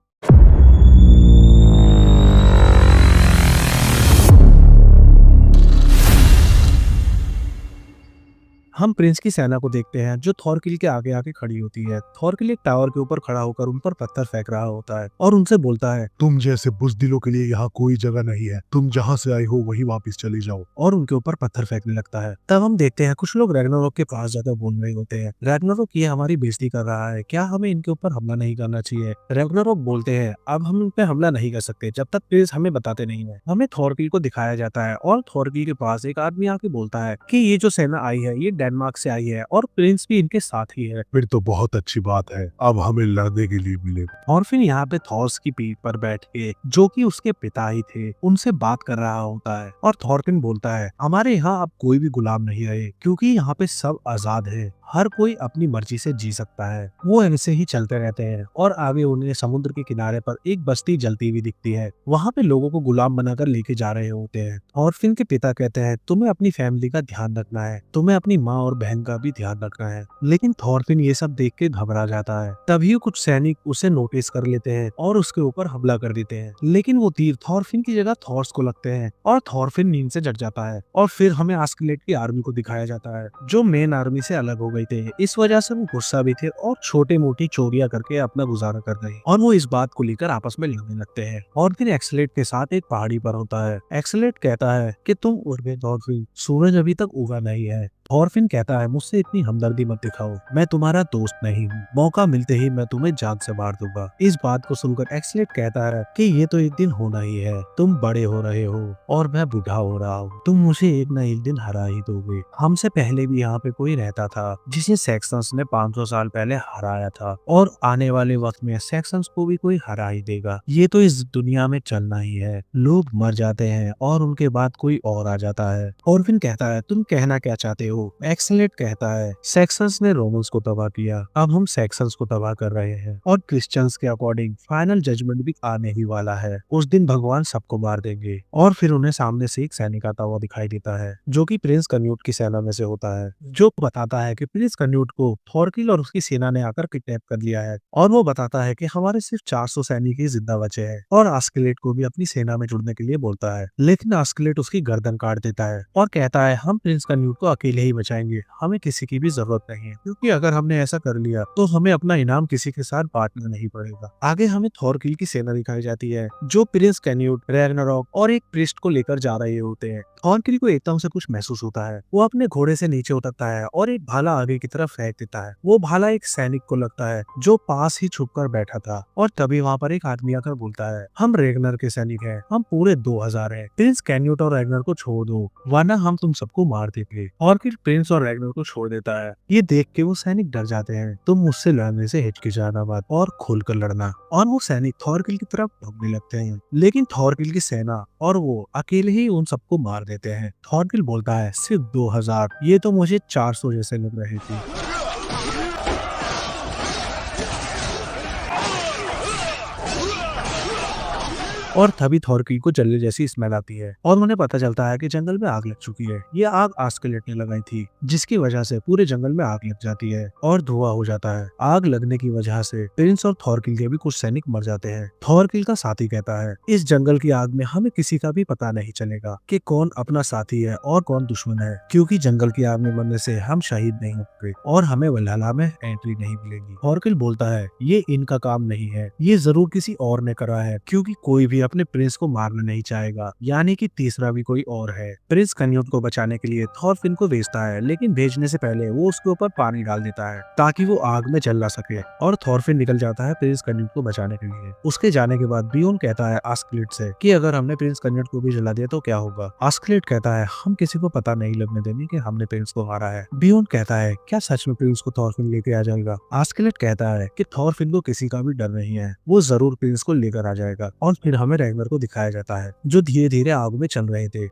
हम प्रिंस की सेना को देखते हैं जो थॉरकिल के आगे आके खड़ी होती है। थॉरकिल एक टावर के ऊपर खड़ा होकर उन पर पत्थर फेंक रहा होता है और उनसे बोलता है तुम जैसे बुज़दिलों के लिए यहाँ कोई जगह नहीं है, तुम जहाँ से आए हो वहीं वापस चले जाओ। और उनके ऊपर पत्थर फेंकने लगता है। तब हम देखते हैं कुछ लोग रैग्नारोक के पास जाकर बोल रहे होते हैं रैग्नारोक ये हमारी बेइज्जती कर रहा है, क्या हमें इनके ऊपर हमला नहीं करना चाहिए? रैग्नारोक बोलते हैं अब हम इन पे हमला नहीं कर सकते जब तक प्रिंस हमें बताते नहीं है। हमें थॉरकिल को दिखाया जाता है और थॉरकिल के पास एक आदमी आके बोलता है कि ये जो सेना आई है ये डेनमार्क से आई है और प्रिंस भी इनके साथ ही है। फिर तो बहुत अच्छी बात है, अब हमें लड़ने के लिए मिले। और फिर यहाँ पे थॉर्स की पीठ पर बैठ के जो कि उसके पिता ही थे उनसे बात कर रहा होता है और थॉरकिन बोलता है हमारे यहाँ अब कोई भी गुलाम नहीं रहे क्योंकि यहाँ पे सब आजाद है, हर कोई अपनी मर्जी से जी सकता है। वो ऐसे ही चलते रहते हैं और आगे उन्हें समुद्र के किनारे पर एक बस्ती जलती हुई दिखती है। वहाँ पे लोगों को गुलाम बनाकर लेके जा रहे होते हैं और फिन के पिता कहते हैं तुम्हें अपनी फैमिली का ध्यान रखना है, तुम्हें अपनी माँ और बहन का भी ध्यान रखना है। लेकिन थॉरफिन ये सब देख के घबरा जाता है। तभी कुछ सैनिक उसे नोटिस कर लेते हैं और उसके ऊपर हमला कर देते हैं, लेकिन वो तीर थॉरफिन की जगह थॉर्स को लगते हैं और थॉरफिन नींद से जग जाता है। और फिर हमें आस्कलेड की आर्मी को दिखाया जाता है जो मेन आर्मी से अलग हो गए थे। इस वजह से वो गुस्सा भी थे और छोटे मोटी चोरियां करके अपना गुजारा कर रहे हैं और वो इस बात को लेकर आपस में लड़ने लगते हैं। और फिर एक्सलेट के साथ एक पहाड़ी पर होता है। एक्सलेट कहता है कि तुम उर्वे थॉरफिन, सूरज अभी तक उगा नहीं है। थॉरफिन कहता है मुझसे इतनी हमदर्दी मत दिखाओ, मैं तुम्हारा दोस्त नहीं हूँ, मौका मिलते ही मैं तुम्हें जान से मार दूंगा। इस बात को सुनकर एक्सलेट कहता है कि ये तो एक दिन होना ही है, तुम बड़े हो रहे हो और मैं बूढ़ा हो रहा हूँ, तुम मुझे एक न एक दिन हरा ही दोगे। हमसे पहले भी यहाँ पे कोई रहता था जिसे सैक्सन्स ने 500 साल पहले हराया था और आने वाले वक्त में सैक्सन्स को भी कोई हरा ही देगा। ये तो इस दुनिया में चलना ही है, लोग मर जाते हैं और उनके बाद कोई और आ जाता है। थॉरफिन कहता है तुम कहना क्या चाहते हो हो। एक्सेलेट कहता है सेक्सन्स ने रोमन्स को तबाह किया, अब हम सेक्सन्स को तबाह कर रहे हैं और क्रिश्चियंस के अकॉर्डिंग फाइनल जजमेंट भी आने ही वाला है। उस दिन भगवान सबको मार देंगे। और फिर उन्हें सामने से एक सैनिक आता हुआ दिखाई देता है जो कि प्रिंस कन्यूट की सेना में से होता है, जो बताता है कि प्रिंस कन्यूट को थॉरकिल और उसकी सेना ने आकर किडनैप कर लिया है। और वो बताता है कि हमारे सिर्फ 400 सैनिक ही जिंदा बचे हैं और आस्केलेट को भी अपनी सेना में जुड़ने के लिए बोलता है। लेकिन आस्केलेट उसकी गर्दन काट देता है और कहता है हम प्रिंस कन्यूट को अकेले ही बचाएंगे, हमें किसी की भी जरूरत नहीं है, क्योंकि अगर हमने ऐसा कर लिया तो हमें अपना इनाम किसी के साथ बांटना नहीं पड़ेगा। आगे हमें थॉरकिल की सेना दिखाई जाती है जो प्रिंस कैन्यूट, रैग्नारॉक और एक प्रीस्ट को लेकर जा रहे होते हैं। थॉरकिल को एकदम से कुछ महसूस होता है। वो अपने घोड़े से नीचे उतरता है और एक भाला आगे की तरफ फेंक देता है। वो भाला एक सैनिक को लगता है जो पास ही छुपकर बैठा था और तभी वहाँ पर एक आदमी आकर बोलता है हम रेगनर के सैनिक हैं, हम पूरे 2000 हैं। प्रिंस कैन्यूट और रैग्नर को छोड़ दो वरना हम तुम सबको मार देंगे। थॉरकिल प्रिंस और रैग्नर को छोड़ देता है। ये देख के वो सैनिक डर जाते हैं। तुम मुझसे लड़ने से हिचकिचाना मत और खुलकर लड़ना। और वो सैनिक थॉरकिल की तरफ भागने लगते हैं, लेकिन थॉरकिल की सेना और वो अकेले ही उन सबको मार देते हैं। थॉरकिल बोलता है सिर्फ 2000, ये तो मुझे 400 जैसे लग रहे थे। और तभी थॉरकिल को जलने जैसी स्मेल आती है और उन्हें पता चलता है कि जंगल में आग लग चुकी है। ये आग आस्केलेट ने लगाई थी, जिसकी वजह से पूरे जंगल में आग लग जाती है और धुआं हो जाता है। आग लगने की वजह से प्रिंस और थॉरकिल के भी कुछ सैनिक मर जाते हैं। थॉरकिल का साथी कहता है इस जंगल की आग में हमें किसी का भी पता नहीं चलेगा कि कौन अपना साथी है और कौन दुश्मन है, क्योंकि जंगल की आग में मरने से हम शहीद नहीं होंगे और हमें वल्हला में एंट्री नहीं मिलेगी। थॉरकिल बोलता है ये इनका काम नहीं है, ये जरूर किसी और ने करा है, क्योंकि कोई भी अपने प्रिंस को मारना नहीं चाहेगा, यानी कि तीसरा भी कोई और है। प्रिंस कन्यूट को बचाने के लिए थॉरफिन को भेजता है, लेकिन भेजने से पहले वो उसके ऊपर पानी डाल देता है ताकि वो आग में जल ना सके और थॉरफिन निकल जाता है प्रिंस कन्यूट को बचाने के लिए। उसके जाने के बाद बियोन कहता है आस्केलेट से कि अगर हमने प्रिंस कन्यूट को भी जला दिया तो क्या होगा। आस्केलेट कहता है हम किसी को पता नहीं लगने देंगे कि हमने प्रिंस को मारा है। बियोन कहता है क्या सच में प्रिंस को थॉरफिन लेके आ जाएगा। आस्केलेट कहता है कि थॉरफिन को किसी का भी डर नहीं है, वो जरूर प्रिंस को लेकर आ जाएगा। और फिर हमें रैग्नर को दिखाया जाता है जो धीरे धीरे आग में चल रहे थे।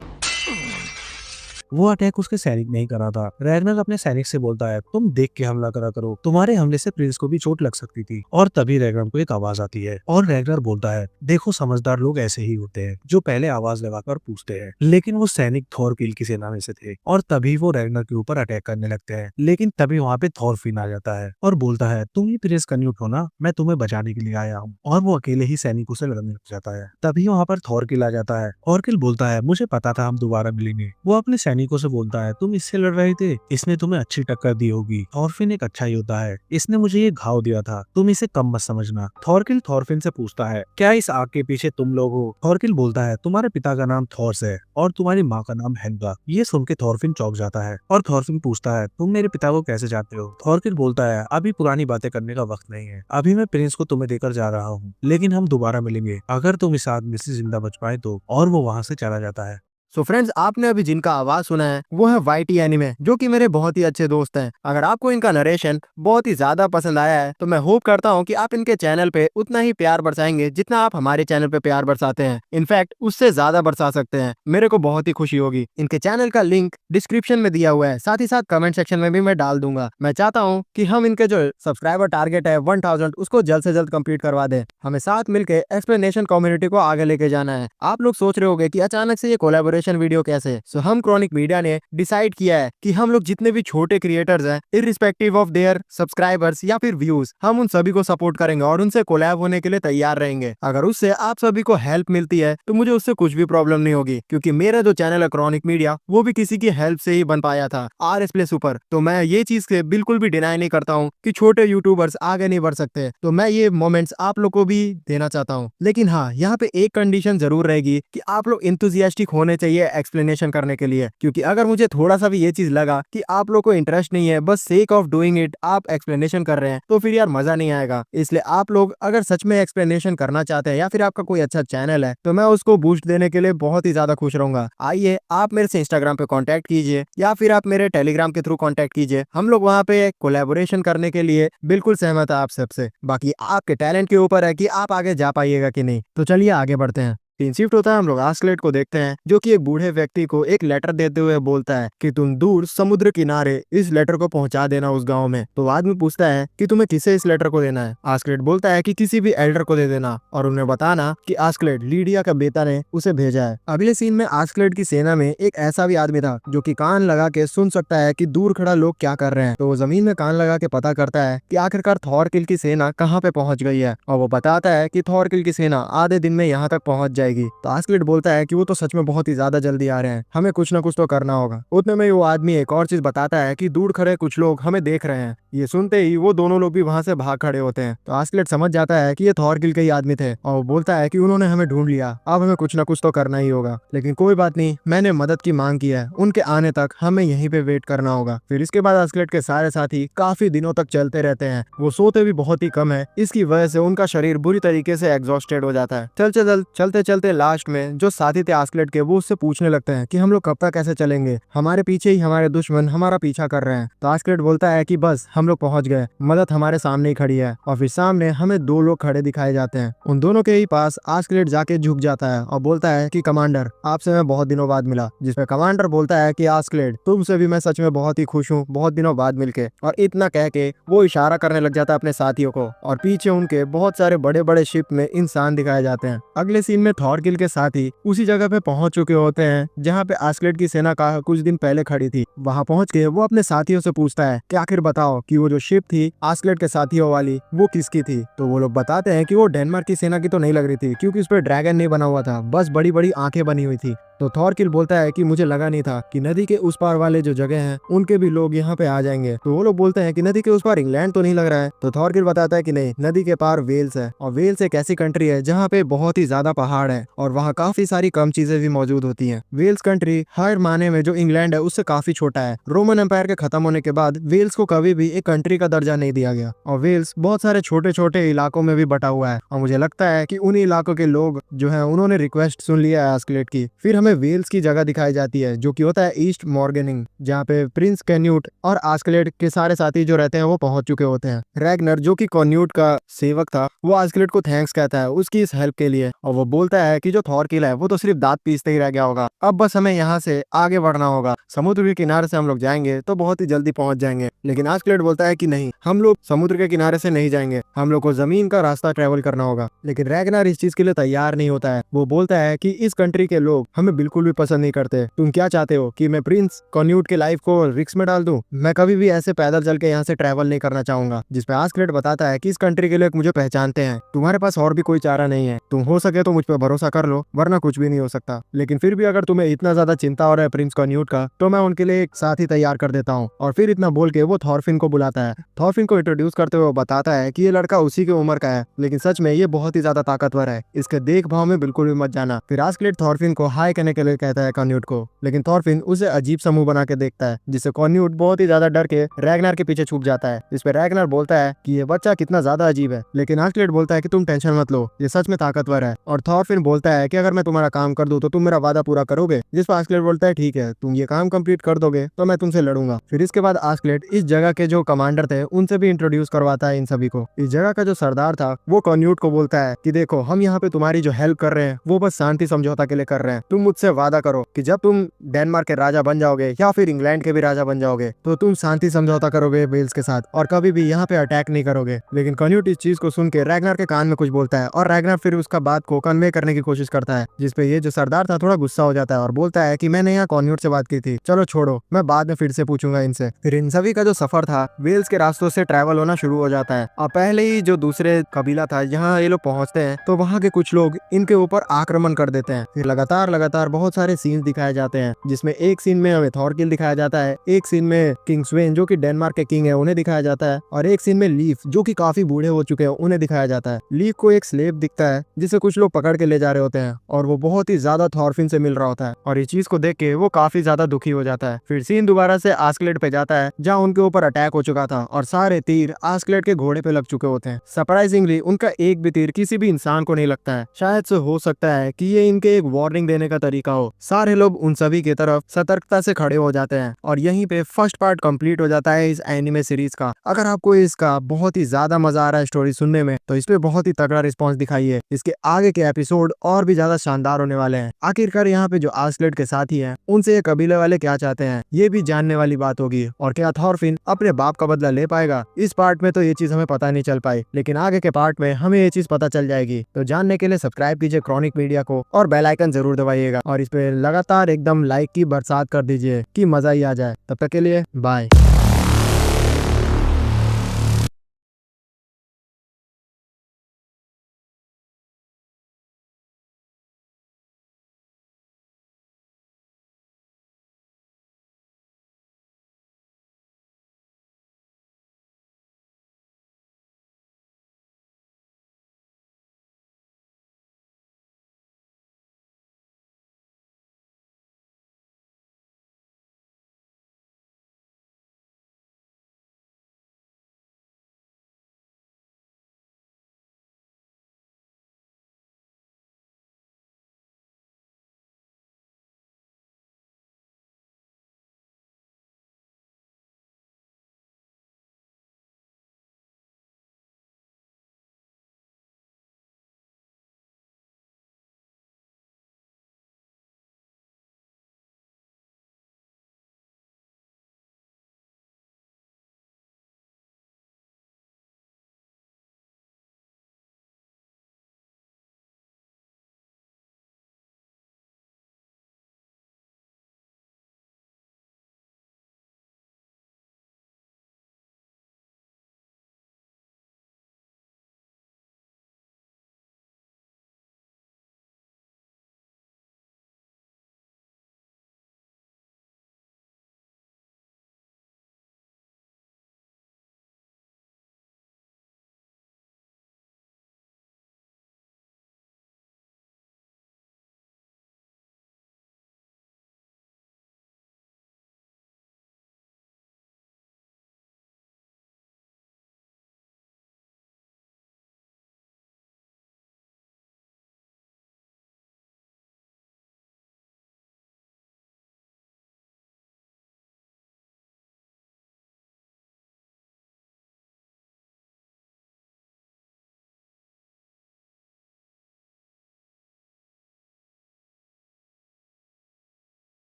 वो अटैक उसके सैनिक नहीं करा था। रैग्नर अपने सैनिक से बोलता है तुम देख के हमला करा करो, तुम्हारे हमले से प्रिंस को भी चोट लग सकती थी। और तभी रैग्नर को एक आवाज आती है और रैग्नर बोलता है देखो समझदार लोग ऐसे ही होते हैं जो पहले आवाज लगाकर पूछते हैं। लेकिन वो सैनिक थॉरकिल की सेना में से थे और तभी वो रैग्नर के ऊपर अटैक करने लगते हैं। लेकिन तभी वहाँ पे थॉरफिन आ जाता है और बोलता है तुम ही प्रिंस कन्यूट हो ना, मैं तुम्हें बचाने के लिए आया हूँ। और वो अकेले ही सैनिकों से लड़ने लग जाता है। तभी वहाँ पर थॉरकिल आ जाता है। थॉरकिल बोलता है मुझे पता था हम दोबारा मिलेंगे। वो अपने सैनिकों से बोलता है तुम इससे लड़ रहे थे, इसने तुम्हें अच्छी टक्कर दी होगी। थॉरफिन एक अच्छा योद्धा है, इसने मुझे ये घाव दिया था, तुम इसे कम मत समझना। थॉरकिल थॉरफिन से पूछता है क्या इस आग के पीछे तुम लोग हो। थॉरकिल बोलता है तुम्हारे पिता का नाम थॉर्स है और तुम्हारी माँ का नाम हेल्गा। ये सुन के थॉरफिन चौंक जाता है और थॉरफिन पूछता है तुम मेरे पिता को कैसे जानते हो। थॉरकिल बोलता है अभी पुरानी बातें करने का वक्त नहीं है, अभी मैं प्रिंस को तुम्हें देकर जा रहा हूँ, लेकिन हम दोबारा मिलेंगे अगर तुम इस आग में से जिंदा बच पाए तो। और वो वहाँ से चला जाता है। सो फ्रेंड्स, आपने अभी जिनका आवाज सुना है वो है वाईटी एनिमे, जो कि मेरे बहुत ही अच्छे दोस्त हैं। अगर आपको इनका नरेशन बहुत ही ज्यादा पसंद आया है तो मैं होप करता हूं कि आप इनके चैनल पे उतना ही प्यार बरसाएंगे जितना आप हमारे चैनल पे प्यार बरसाते हैं। इनफैक्ट उससे ज्यादा बरसा सकते हैं, मेरे को बहुत ही खुशी होगी। इनके चैनल का लिंक डिस्क्रिप्शन में दिया हुआ है, साथ ही साथ कमेंट सेक्शन में भी मैं डाल दूंगा। मैं चाहता हूँ कि हम इनके जो सब्सक्राइबर टारगेट है 1000 उसको जल्द से जल्द कंप्लीट करवा दें। हमें साथ मिलकर एक्सप्लेनेशन कम्युनिटी को आगे लेके जाना है। आप लोग सोच रहे होंगे कि अचानक से ये कोलैबोरेशन वीडियो कैसे। सो हम क्रॉनिक मीडिया ने डिसाइड किया है कि हम लोग जितने भी छोटे क्रिएटर्स हैं, इररिस्पेक्टिव ऑफ देयर सब्सक्राइबर्स या फिर व्यूज, हम उन सभी को सपोर्ट करेंगे और उनसे कोलैब होने के लिए तैयार रहेंगे। अगर उससे आप सभी को हेल्प मिलती है तो मुझे उससे कुछ भी प्रॉब्लम नहीं होगी, क्योंकि मेरा जो चैनल है क्रॉनिक मीडिया वो भी किसी की हेल्प से ही बन पाया था, RS प्ले सुपर। तो मैं ये चीज से बिल्कुल भी डिनाई नहीं करता हूँ कि छोटे यूट्यूबर्स आगे नहीं बढ़ सकते। तो मैं ये मोमेंट्स आप लोग को भी देना चाहता हूँ। लेकिन हाँ, यहाँ पे एक कंडीशन जरूर रहेगी कि आप लोग इंथुजियास्टिक होने चाहिए एक्सप्लेनेशन करने के लिए, क्योंकि अगर मुझे थोड़ा सा भी ये चीज लगा कि आप लोग को इंटरेस्ट नहीं है, बस सेक ऑफ डूइंग इट आप एक्सप्लेनेशन कर रहे हैं, तो फिर यार मजा नहीं आएगा। इसलिए आप लोग अगर सच में एक्सप्लेनेशन करना चाहते हैं या फिर आपका कोई अच्छा चैनल है तो मैं उसको बूस्ट देने के लिए बहुत ही ज्यादा खुश रहूंगा। आइए आप मेरे से इंस्टाग्राम पे कांटेक्ट कीजिए या फिर आप मेरे टेलीग्राम के थ्रू कांटेक्ट कीजिए। हम लोग वहाँ पे कोलैबोरेशन करने के लिए बिल्कुल सहमत है आप सबसे। बाकी आपके टैलेंट के ऊपर है कि आप आगे जा पाइएगा कि नहीं। तो चलिए आगे बढ़ते हैं। सीन शिफ्ट होता है, हम लोग आस्कलेट को देखते हैं जो कि एक बूढ़े व्यक्ति को एक लेटर देते हुए बोलता है कि तुम दूर समुद्र किनारे इस लेटर को पहुंचा देना उस गांव में। तो आदमी पूछता है कि तुम्हें किसे इस लेटर को देना है। आस्कलेट बोलता है कि किसी भी एल्डर को दे देना और उन्हें बताना कि आस्कलेट लीडिया का बेटा ने उसे भेजा है। अगले सीन में आस्कलेट की सेना में एक ऐसा भी आदमी था जो कि कान लगा के सुन सकता है कि दूर खड़ा लोग क्या कर रहे हैं। तो वो जमीन में कान लगा के पता करता है कि आखिरकार थॉरकिल की सेना कहाँ पे पहुंच गई है और वो बताता है कि थॉरकिल की सेना आधे दिन में यहाँ तक पहुंच जाएगी। तो आस्कलेट बोलता है कि वो तो सच में बहुत ही ज्यादा जल्दी आ रहे हैं, हमें कुछ ना कुछ तो करना होगा। उतने में वो आदमी एक और चीज बताता है कि दूर खड़े कुछ लोग हमें देख रहे हैं। ये सुनते ही वो दोनों लोग भी वहां से भाग खड़े होते हैं। तो आस्कलेट समझ जाता है कि ये थॉरकिल के ही आदमी थे और वो बोलता है कि उन्होंने हमें ढूंढ लिया, अब हमें कुछ ना कुछ तो करना ही होगा। लेकिन कोई बात नहीं, मैंने मदद की मांग की है, उनके आने तक हमें यहीं पे वेट करना होगा। फिर इसके बाद आस्कलेट के सारे साथी काफी दिनों तक चलते रहते हैं। वो सोते भी बहुत ही कम है, इसकी वजह से उनका शरीर बुरी तरीके से एग्जॉस्टेड हो जाता है। चलते चलते लास्ट में जो साथी थे आस्कलेट के वो उससे पूछने लगते हैं कि हम लोग कब तक कैसे चलेंगे, हमारे पीछे ही हमारे दुश्मन हमारा पीछा कर रहे हैं। तो आस्कलेट बोलता है कि बस हम लोग पहुंच गए, मदद हमारे सामने ही खड़ी है। और फिर सामने हमें दो लोग खड़े दिखाए जाते हैं। उन दोनों के ही पास आस्कलेट जाके झुक जाता है और बोलता है कि कमांडर, आपसे मैं बहुत दिनों बाद मिला। जिसपे कमांडर बोलता है कि आस्कलेट, तुमसे भी मैं सच में बहुत ही खुश हूँ, बहुत दिनों बाद मिलके। और इतना कह के वो इशारा करने लग जाता है अपने साथियों को और पीछे उनके बहुत सारे बड़े बड़े शिप में इंसान दिखाए जाते हैं। अगले सीन में थॉरकिल के साथी उसी जगह पे पहुंच चुके होते हैं जहाँ पे आस्कलेट की सेना का कुछ दिन पहले खड़ी थी। वहाँ पहुंच के वो अपने साथियों से पूछता है कि आखिर बताओ कि वो जो शिप थी आस्कलेट के साथियों वाली वो किसकी थी। तो वो लोग बताते हैं कि वो डेनमार्क की सेना की तो नहीं लग रही थी क्योंकि उस पर ड्रैगन नहीं बना हुआ था, बस बड़ी बड़ी आंखें बनी हुई थी। तो थॉरकिल बोलता है कि मुझे लगा नहीं था कि नदी के उस पार वाले जो जगह हैं उनके भी लोग यहाँ पे आ जाएंगे। तो वो लोग बोलते हैं कि नदी के उस पार इंग्लैंड तो नहीं लग रहा है। तो थॉरकिल बताता है कि नहीं, नदी के पार वेल्स है और वेल्स एक ऐसी कंट्री है जहाँ पे बहुत ही ज्यादा पहाड़ है और वहाँ काफी सारी कम चीजें भी मौजूद होती हैं। वेल्स कंट्री हर माने में जो इंग्लैंड है उससे काफी छोटा है। रोमन एम्पायर के खत्म होने के बाद वेल्स को कभी भी एक कंट्री का दर्जा नहीं दिया गया और वेल्स बहुत सारे छोटे छोटे इलाकों में भी बटा हुआ है। और मुझे लगता है कि उन इलाकों के लोग जो है उन्होंने रिक्वेस्ट सुन लिया है आस्कलेट की। फिर हमें वेल्स की जगह दिखाई जाती है जो कि होता है ईस्ट मॉर्गनिंग, जहाँ पे प्रिंस कैन्यूट और आस्कलेट के सारे साथी जो रहते हैं वो पहुंच चुके होते हैं। रैगनर जो कि कैन्यूट का सेवक था वो आस्कलेट को थैंक्स कहता है उसकी इस हेल्प के लिए और वो बोलता है कि जो थॉरकिल है वो तो सिर्फ दांत पीसते ही रह गया होगा, अब बस हमें यहाँ से आगे बढ़ना होगा। समुद्र के किनारे से हम लोग जाएंगे तो बहुत ही जल्दी पहुंच जाएंगे। लेकिन आस्कलेट बोलता है कि नहीं, हम लोग समुद्र के किनारे से नहीं जाएंगे, हम लोग को जमीन का रास्ता ट्रेवल करना होगा। लेकिन रैगनर इस चीज के लिए तैयार नहीं होता है। वो बोलता है कि इस कंट्री के लोग हमें बिल्कुल भी पसंद नहीं करते। तुम क्या चाहते हो कि मैं प्रिंस कैन्यूट के लाइफ को रिस्क में डाल दूं? मैं कभी भी ऐसे पैदल चल के यहाँ से ट्रैवल नहीं करना चाहूंगा। जिसपे आस्कलेट बताता है कि इस कंट्री के लोग मुझे पहचानते हैं, तुम्हारे पास और भी कोई चारा नहीं है, तुम हो सके तो मुझ पर भरोसा कर लो वरना कुछ भी नहीं हो सकता। लेकिन फिर भी अगर तुम्हें इतना ज्यादा चिंता हो रहा है प्रिंस कैन्यूट का तो मैं उनके लिए एक साथी तैयार कर देता हूँ। और फिर इतना बोल के वो थॉरफिन को बुलाता है। थॉरफिन को इंट्रोड्यूस करते हुए बताता है कि ये लड़का उसी की उम्र का है लेकिन सच में ये बहुत ही ज्यादा ताकतवर है, इसके देखभाल में बिल्कुल भी मत जाना। फिर आस्कलेट थॉरफिन को हाय कहने के लिए कहता है कैन्यूट को, लेकिन थॉरफिन उसे अजीब सा मुंह बना के देखता है जिससे कैन्यूट बहुत ही ज्यादा डर के रैगनर के पीछे छुप जाता है। इस पे रैगनर बोलता है कि ये बच्चा कितना ज्यादा अजीब है, लेकिन आस्कलेट बोलता है कि तुम टेंशन मत लो, ये सच में ताकतवर है। और थॉरफिन बोलता है कि अगर मैं तुम्हारा काम कर दूं तो तुम मेरा वादा पूरा करोगे? जिस पर आस्कलेट बोलता है ठीक है, तुम ये काम कंप्लीट कर दोगे तो मैं तुमसे लड़ूंगा। फिर इसके बाद आस्कलेट इस जगह के जो कमांडर थे उनसे भी इंट्रोड्यूस करवाता है इन सभी को। इस जगह का जो सरदार था वो कैन्यूट को बोलता है कि देखो, हम यहाँ पे तुम्हारी जो हेल्प कर रहे हैं वो बस शांति समझौता के लिए कर रहे हैं। तुम मुझसे वादा करो कि जब तुम डेनमार्क के राजा बन जाओगे या फिर इंग्लैंड के भी राजा बन जाओगे तो तुम शांति समझौता करोगे वेल्स के साथ और कभी भी यहाँ पे अटैक नहीं करोगे। लेकिन कैन्यूट इस चीज को सुन के रैगनर के कान में कुछ बोलता है और रैगनर फिर उसका बात को कन्वे करने की कोशिश करता है, जिसपे ये जो सरदार था थोड़ा गुस्सा हो जाता है और बोलता है कि मैंने यहाँ कैन्यूट से बात की थी, चलो छोड़ो, मैं बाद में फिर से पूछूंगा इनसे। फिर इन सभी का जो सफर था वेल्स के रास्तों से ट्रैवल होना शुरू हो जाता है और पहले ही जो दूसरे कबीला था जहाँ ये लोग पहुंचते हैं तो वहाँ के कुछ लोग इनके ऊपर आक्रमण कर देते हैं। फिर लगातार बहुत सारे सीन्स दिखाए जाते हैं जिसमें एक सीन में हमें थॉरकिल दिखाया जाता है, एक सीन में किंग स्वेन जो कि डेनमार्क के किंग है उन्हें दिखाया जाता है और एक सीन में लीफ जो कि काफी बूढ़े हो चुके हैं उन्हें दिखाया जाता है। लीफ को एक स्लेव दिखता है जिसे कुछ लोग पकड़ के ले जा रहे होते हैं और वो बहुत ही ज्यादा थॉरफिन से मिल रहा होता है और इस चीज को देख के वो काफी ज्यादा दुखी हो जाता है। फिर सीन दोबारा से आस्कलेट पे जाता है जहाँ उनके ऊपर अटैक हो चुका था और सारे तीर आस्कलेट के घोड़े पे लग चुके होते हैं। सरप्राइजिंगली उनका एक भी तीर किसी भी इंसान को नहीं लगता है। शायद से हो सकता है कि ये इनके एक वार्निंग देने का तरीका हो। सारे लोग उन सभी की तरफ सतर्कता से खड़े हो जाते हैं और यहीं पे फर्स्ट पार्ट कंप्लीट हो जाता है इस एनिमे सीरीज का। अगर आपको इसका बहुत ही ज्यादा मजा आ रहा है स्टोरी सुनने में तो इस पे बहुत ही तगड़ा रिस्पॉन्स दिखाइए। इसके आगे के एपिसोड और भी ज्यादा शानदार होने वाले हैं। आखिरकार यहाँ पे जो आस्कलेट के साथी हैं उनसे ये कबीले वाले क्या चाहते हैं ये भी जानने वाली बात होगी। और क्या थॉरफिन अपने बाप का बदला ले पाएगा? इस पार्ट में तो ये चीज हमें पता नहीं चल पाई, लेकिन आगे के पार्ट में हमें ये चीज पता चल जाएगी। तो जानने के लिए सब्सक्राइब कीजिए क्रॉनिक मीडिया को और बेल आइकन जरूर दबाइएगा और इस पे लगातार एकदम लाइक की बरसात कर दीजिए कि मजा ही आ जाए। तब तक के लिए बाय।